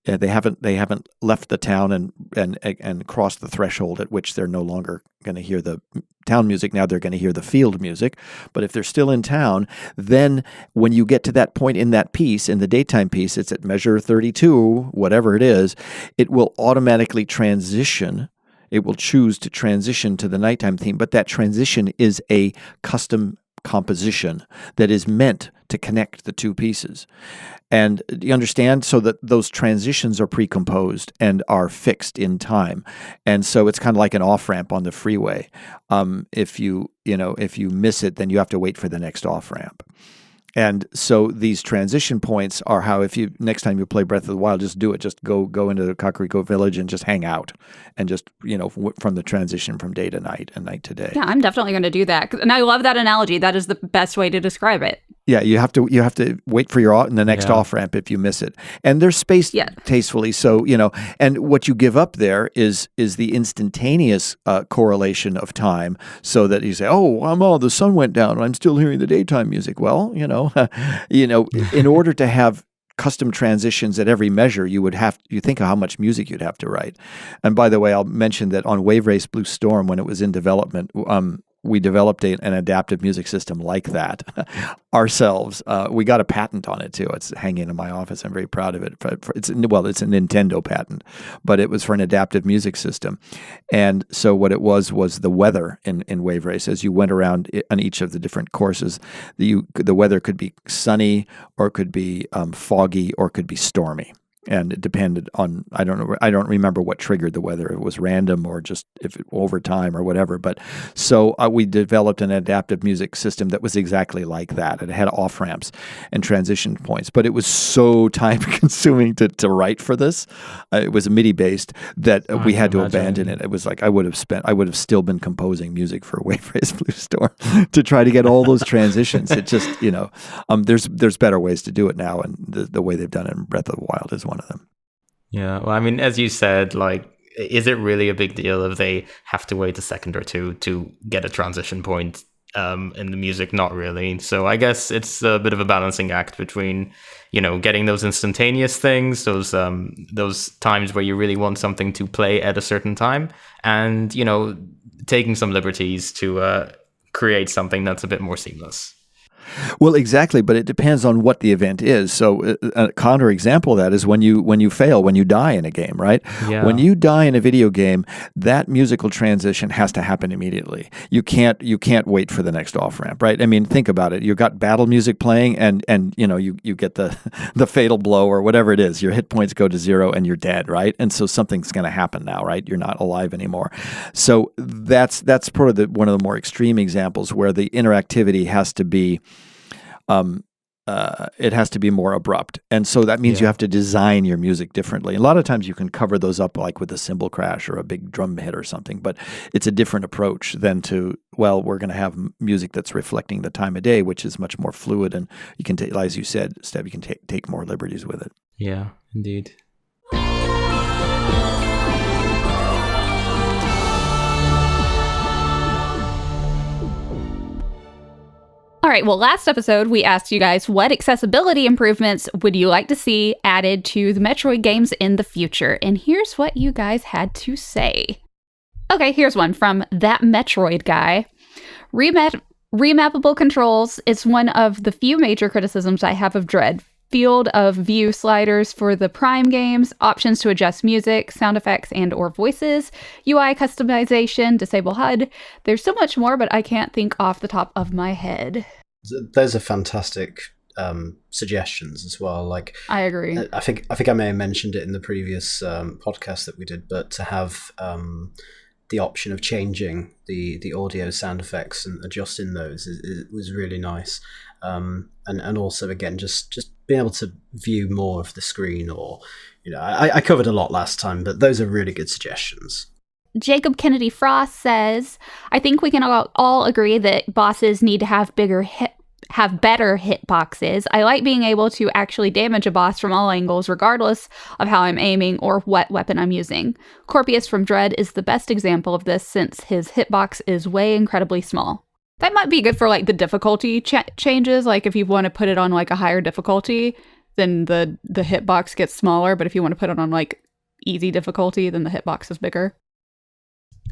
they haven't left the town and crossed the threshold at which they're no longer going to hear the town music. Now they're going to hear the field music. But if they're still in town, then when you get to that point in that piece, in the daytime piece, it's at measure 32, whatever it is, it will automatically transition. It will choose to transition to the nighttime theme. But that transition is a custom composition that is meant to connect the two pieces. And you understand? So that those transitions are pre-composed and are fixed in time. And so it's kind of like an off-ramp on the freeway. If you miss it, then you have to wait for the next off-ramp. And so these transition points are how, if you next time you play Breath of the Wild, just do it. Just go into the Kakariko village and just hang out, and just from the transition from day to night and night to day. Yeah, I'm definitely going to do that, and I love that analogy. That is the best way to describe it. Yeah, you have to wait for the next off ramp if you miss it, and they're spaced tastefully. So and what you give up there is the instantaneous correlation of time, so that you say, the sun went down, and I'm still hearing the daytime music. Well, in order to have custom transitions at every measure, you think of how much music you'd have to write. And by the way, I'll mention that on Wave Race Blue Storm, when it was in development, we developed an adaptive music system like that ourselves. We got a patent on it too. It's hanging in my office. I'm very proud of it. It's a Nintendo patent, but it was for an adaptive music system. And so what it was the weather in Wave Race. As you went around on each of the different courses, the weather could be sunny, or could be foggy, or could be stormy. And it depended on, I don't remember what triggered the weather. It was random or just over time or whatever. But so we developed an adaptive music system that was exactly like that. It had off ramps and transition points, but it was so time consuming to write for this. It was MIDI based that we had to abandon it. It was like I would have still been composing music for Wave Race Blue Storm to try to get all those transitions. It just, there's better ways to do it now, and the way they've done it in Breath of the Wild is one of them. Yeah, well, I mean, as you said, is it really a big deal if they have to wait a second or two to get a transition point in the music? Not really. So I guess it's a bit of a balancing act between, getting those instantaneous things, those times where you really want something to play at a certain time, and, taking some liberties to create something that's a bit more seamless. Well, exactly, but it depends on what the event is. So a counter example of that is when you fail, when you die in a game, right? Yeah. When you die in a video game, that musical transition has to happen immediately. You can't wait for the next off ramp, right? I mean, think about it. You've got battle music playing, and you get the the fatal blow or whatever it is. Your hit points go to 0, and you're dead, right? And so something's going to happen now, right? You're not alive anymore. So that's probably one of the more extreme examples where the interactivity has to be. It has to be more abrupt. And so that means you have to design your music differently. A lot of times you can cover those up like with a cymbal crash or a big drum hit or something, but it's a different approach than to, well, we're going to have music that's reflecting the time of day, which is much more fluid. And you can take, as you said, Steph, you can take more liberties with it. Yeah, indeed. All right, well, last episode, we asked you guys what accessibility improvements would you like to see added to the Metroid games in the future? And here's what you guys had to say. Okay, here's one from That Metroid Guy. Remappable controls is one of the few major criticisms I have of Dread. Field of view sliders for the Prime games, options to adjust music, sound effects, and or voices, UI customization, disable HUD. There's so much more, but I can't think off the top of my head. Those are fantastic suggestions as well. Like, I agree. I think I may have mentioned it in the previous podcast that we did, but to have the option of changing the audio sound effects and adjusting those was really nice. And also, again, just being able to view more of the screen, or, I covered a lot last time, but those are really good suggestions. Jacob Kennedy Frost says, I think we can all agree that bosses need to have better hitboxes. I like being able to actually damage a boss from all angles, regardless of how I'm aiming or what weapon I'm using. Corpius from Dread is the best example of this, since his hitbox is way incredibly small. That might be good for like the difficulty changes. Like if you want to put it on like a higher difficulty, then the hitbox gets smaller. But if you want to put it on like easy difficulty, then the hitbox is bigger.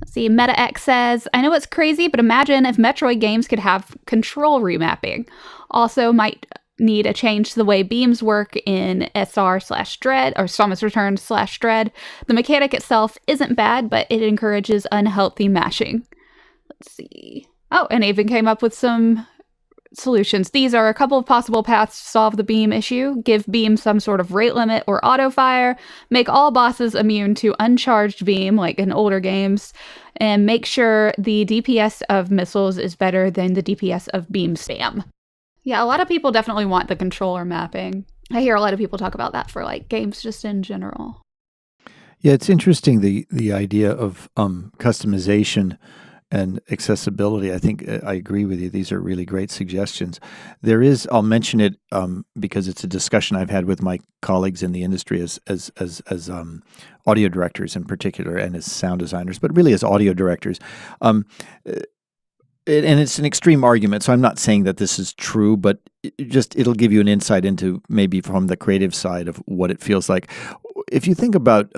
Let's see, MetaX says, I know it's crazy, but imagine if Metroid games could have control remapping. Also might need a change to the way beams work in SR/Dread, or Samus Return/Dread. The mechanic itself isn't bad, but it encourages unhealthy mashing. Let's see. Oh, and even came up with some solutions. These are a couple of possible paths to solve the beam issue. Give beam some sort of rate limit or auto fire. Make all bosses immune to uncharged beam, like in older games. And make sure the DPS of missiles is better than the DPS of beam spam. Yeah, a lot of people definitely want the controller mapping. I hear a lot of people talk about that for like games just in general. Yeah, it's interesting, the idea of customization and accessibility. I think I agree with you. These are really great suggestions. There is, I'll mention it because it's a discussion I've had with my colleagues in the industry as audio directors in particular, and as sound designers, but really as audio directors. And it's an extreme argument, so I'm not saying that this is true, but it'll give you an insight into maybe from the creative side of what it feels like. If you think about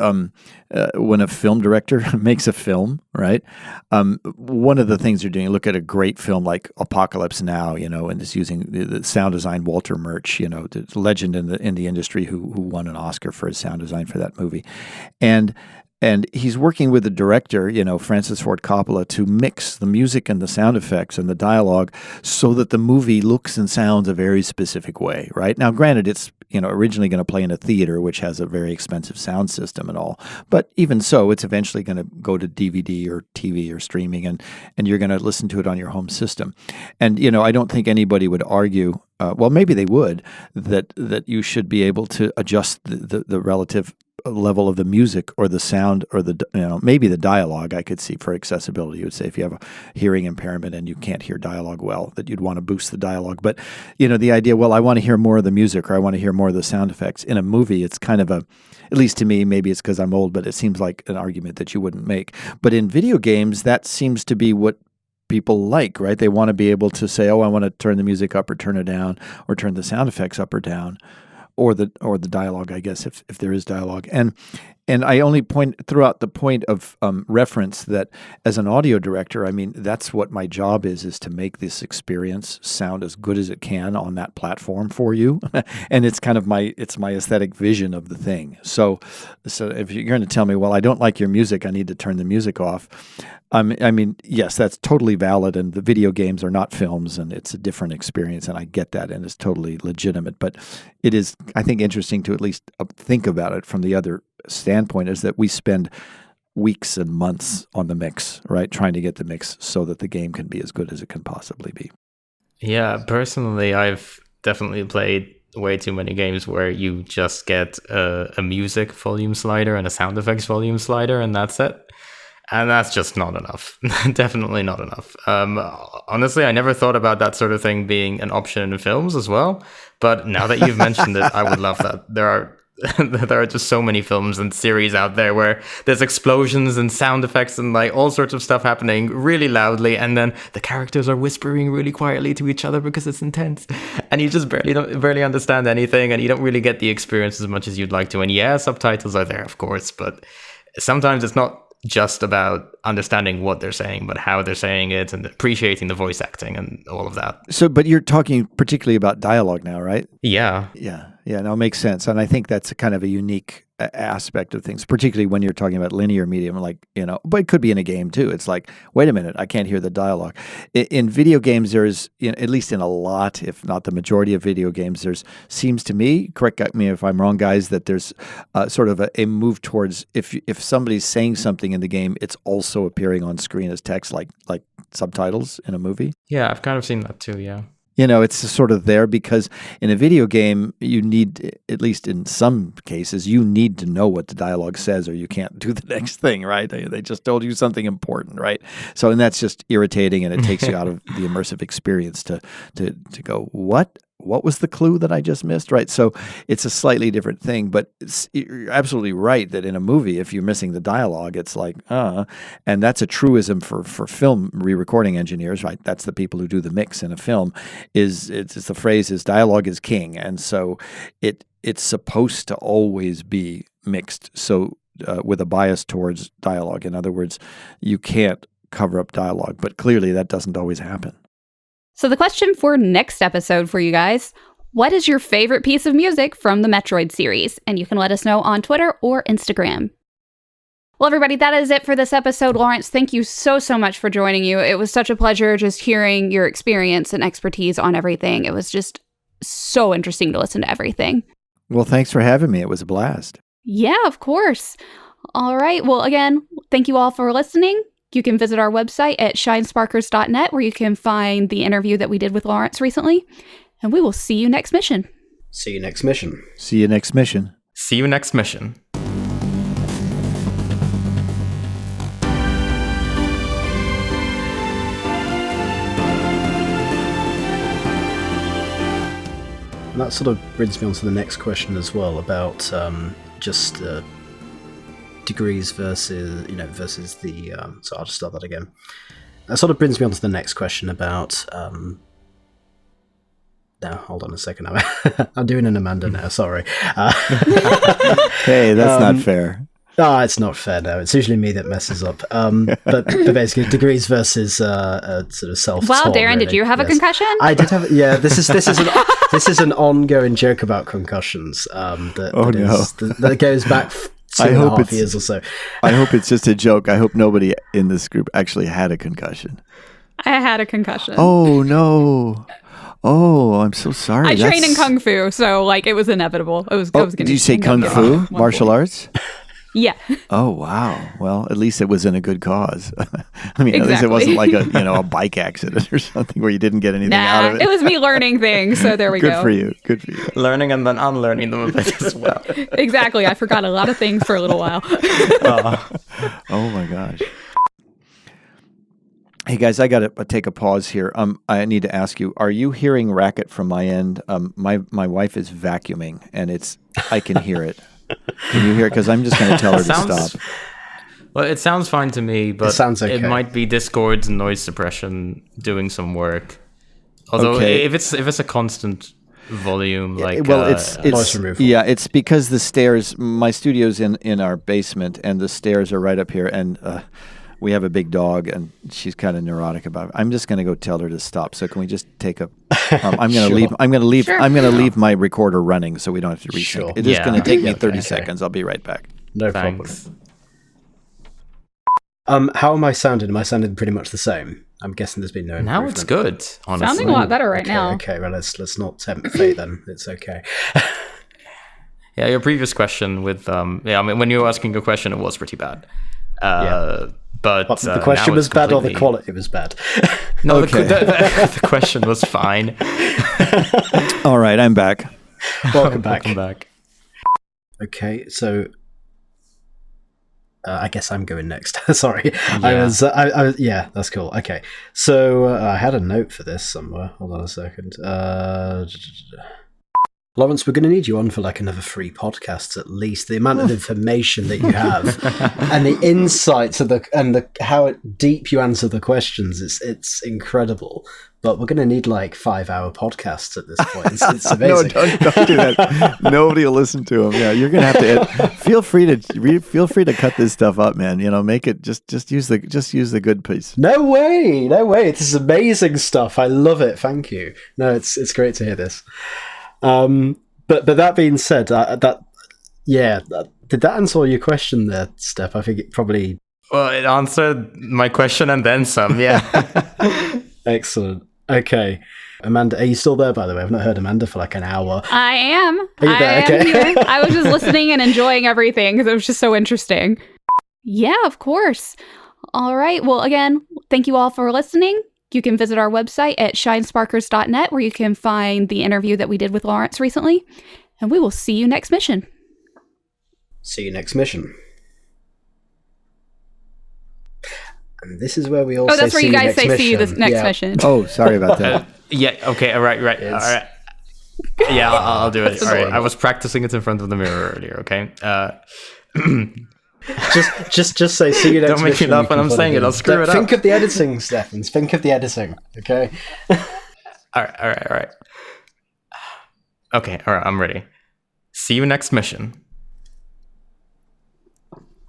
when a film director makes a film, right? One of the things they're doing, look at a great film like Apocalypse Now, and it's using the sound design, Walter Murch, the legend in the industry who won an Oscar for his sound design for that movie. And he's working with the director, Francis Ford Coppola, to mix the music and the sound effects and the dialogue so that the movie looks and sounds a very specific way, right? Now, granted, it's originally going to play in a theater, which has a very expensive sound system and all. But even so, it's eventually going to go to DVD or TV or streaming, and you're going to listen to it on your home system. And, I don't think anybody would argue, well, maybe they would, that you should be able to adjust the relative level of the music or the sound or maybe the dialogue. I could see for accessibility, you would say if you have a hearing impairment and you can't hear dialogue well, that you'd want to boost the dialogue. But the idea, well, I want to hear more of the music or I want to hear more of the sound effects in a movie, it's kind of at least to me, maybe it's because I'm old, but it seems like an argument that you wouldn't make. But in video games, that seems to be what people like, right? They want to be able to say, oh, I want to turn the music up or turn it down, or turn the sound effects up or down. Or the dialogue, I guess, if there is dialogue. And And I only threw out the point of reference that as an audio director, I mean, that's what my job is to make this experience sound as good as it can on that platform for you. And it's kind of my aesthetic vision of the thing. So if you're going to tell me, well, I don't like your music, I need to turn the music off. I mean, yes, that's totally valid, and the video games are not films, and it's a different experience, and I get that, and it's totally legitimate. But it is, I think, interesting to at least think about it from the other standpoint, is that we spend weeks and months on the mix, right, trying to get the mix so that the game can be as good as it can possibly be. Yeah, personally, I've definitely played way too many games where you just get a music volume slider and a sound effects volume slider, and that's it. And that's just not enough. Definitely not enough. Honestly, I never thought about that sort of thing being an option in films as well. But now that you've mentioned it, I would love that. There are just so many films and series out there where there's explosions and sound effects and like all sorts of stuff happening really loudly, and then the characters are whispering really quietly to each other because it's intense, and you just barely understand anything, and you don't really get the experience as much as you'd like to. And yeah, subtitles are there, of course, but sometimes it's not just about understanding what they're saying, but how they're saying it and appreciating the voice acting and all of that. So, but you're talking particularly about dialogue now, right? Yeah. No, it makes sense. And I think that's a kind of a unique aspect of things, particularly when you're talking about linear medium, like, but it could be in a game too. It's like, wait a minute, I can't hear the dialogue. In video games, there's, at least in a lot, if not the majority of video games, there's, seems to me, correct me if I'm wrong, guys, that there's sort of a move towards, if somebody's saying something in the game, it's also appearing on screen as text, like subtitles in a movie. Yeah, I've kind of seen that too, yeah. It's sort of there because in a video game, you need, at least in some cases, you need to know what the dialogue says or you can't do the next thing, right? They just told you something important, right? So, and that's just irritating, and it takes you out of the immersive experience to go, what? What was the clue that I just missed, right? So it's a slightly different thing, but you're absolutely right that in a movie, if you're missing the dialogue, it's like, and that's a truism for film re-recording engineers, right? That's the people who do the mix in a film. It's the phrase is dialogue is king, and so it's supposed to always be mixed, so with a bias towards dialogue. In other words, you can't cover up dialogue, but clearly that doesn't always happen. So the question for next episode for you guys, what is your favorite piece of music from the Metroid series? And you can let us know on Twitter or Instagram. Well, everybody, that is it for this episode. Lawrence, thank you so much for joining you. It was such a pleasure just hearing your experience and expertise on everything. It was just so interesting to listen to everything. Well, thanks for having me. It was a blast. Yeah, of course. All right. Well, again, thank you all for listening. You can visit our website at shinesparkers.net, where you can find the interview that we did with Lawrence recently. And we will see you next mission. See you next mission. See you next mission. See you next mission. And that sort of brings me on to the next question as well about just degrees versus the so I'll just start that again. That sort of brings me on to the next question about no, hold on a second. I'm doing an Amanda now, sorry. Hey, that's not fair. No, it's not fair, no. It's usually me that messes up. But basically, degrees versus sort of self-taught. Wow, Darren, really. did you have a concussion? I did have. Yeah, this is an ongoing joke about concussions. That goes back 2.5 years or so. I hope it's just a joke. I hope nobody in this group actually had a concussion. I had a concussion. Oh no. Oh, I'm so sorry. I trained in Kung Fu, so it was inevitable. I was going to. Did you say Kung Fu? Martial arts? Yeah. Oh wow. Well, at least it was in a good cause. I mean, exactly. At least it wasn't like a bike accident or something where you didn't get anything out of it. It was me learning things, so there we go. Good for you. Learning and then unlearning them a bit as well. Exactly. I forgot a lot of things for a little while. Oh my gosh. Hey guys, I got to take a pause here. I need to ask you: are you hearing racket from my end? My wife is vacuuming, and I can hear it. Can you hear it? Because I'm just going to tell her to stop. Well, it sounds fine to me, but it sounds okay. It might be Discord's noise suppression doing some work. Although if it's a constant volume, like noise removal. Yeah, it's because the stairs. My studio's in our basement, and the stairs are right up here, and we have a big dog, and she's kind of neurotic about it. I'm just going to go tell her to stop. So can we just take a? I'm going to leave. I'm going to leave. Sure. I'm going to leave my recorder running, so we don't have to resync. Sure. It's just going to take me Okay, 30 okay. seconds. I'll be right back. No Thanks. problem. How am I sounding? Am I sounding pretty much the same? I'm guessing there's been no improvement. Now it's good, honestly. Sounding a lot better right Okay, now. okay, well, let's not tempt fate then. It's okay. Yeah, your previous question with when you were asking a question, it was pretty bad. But The question now was it's bad or the completely- quality was bad? No, Okay. the question was fine. All right, I'm back. Welcome back. Welcome back. Okay, so I guess I'm going next. Sorry, Yeah. yeah, that's cool. Okay, so I had a note for this somewhere. Hold on a second. Lawrence, we're going to need you on for like another 3 podcasts at least. The amount of information that you have and the insights of how deep you answer the questions, it's incredible. But we're going to need like 5-hour podcasts at this point. It's amazing. No, don't do that. Nobody will listen to him. Yeah, you're gonna have to. Feel free to cut this stuff up, man. Make it just use the good piece. No way! This is amazing stuff. I love it. Thank you. No, it's great to hear this. But that being said, did that answer your question there, Steph? I think it probably. Well, it answered my question and then some. Yeah. Excellent. Okay, Amanda, are you still there? By the way, I've not heard Amanda for like an hour. I am. Are you there? I am Okay. here. I was just listening and enjoying everything because it was just so interesting. Yeah, of course. All right. Well, again, thank you all for listening. You can visit our website at shinesparkers.net where you can find the interview that we did with Lawrence recently. And we will see you next mission. See you next mission. And this is where we all. Oh, that's where see you guys next say see you this mission. next Yeah. mission. Oh, sorry about that. Yeah. Okay. All right. All right. Yeah, I'll do it. All right. I was practicing it in front of the mirror earlier. Okay. Just say see you next mission. Don't make me laugh when you I'm can saying put it. I'll in. screw it up. Think of the editing, Stephan. Think of the editing. Okay. All right. Okay. All right. I'm ready. See you next mission.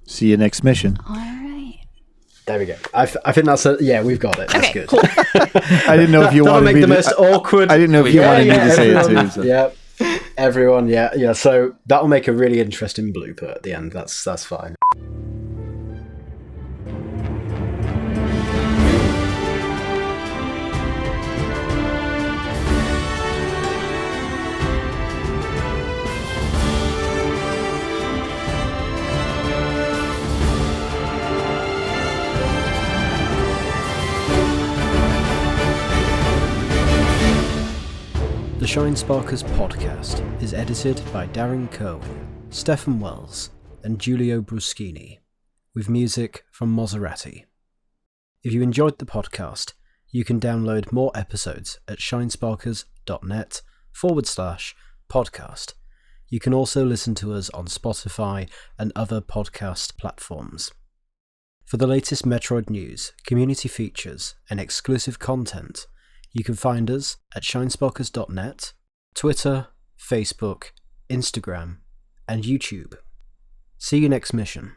See you next mission. All right. There we go. I think that's we've got it. That's Okay, good. cool. I didn't know if you That'll wanted make me the to. most awkward. I didn't know if you wanted me to say it everyone, too. So. Yeah, everyone. Yeah. So that'll make a really interesting blooper at the end. That's fine. The Shinesparkers Podcast is edited by Darren Kerwin, Stephan Wells, and Giulio Bruschini, with music from Maserati. If you enjoyed the podcast, you can download more episodes at shinesparkers.net/podcast. You can also listen to us on Spotify and other podcast platforms. For the latest Metroid news, community features, and exclusive content, you can find us at shinesparkers.net, Twitter, Facebook, Instagram, and YouTube. See you next mission.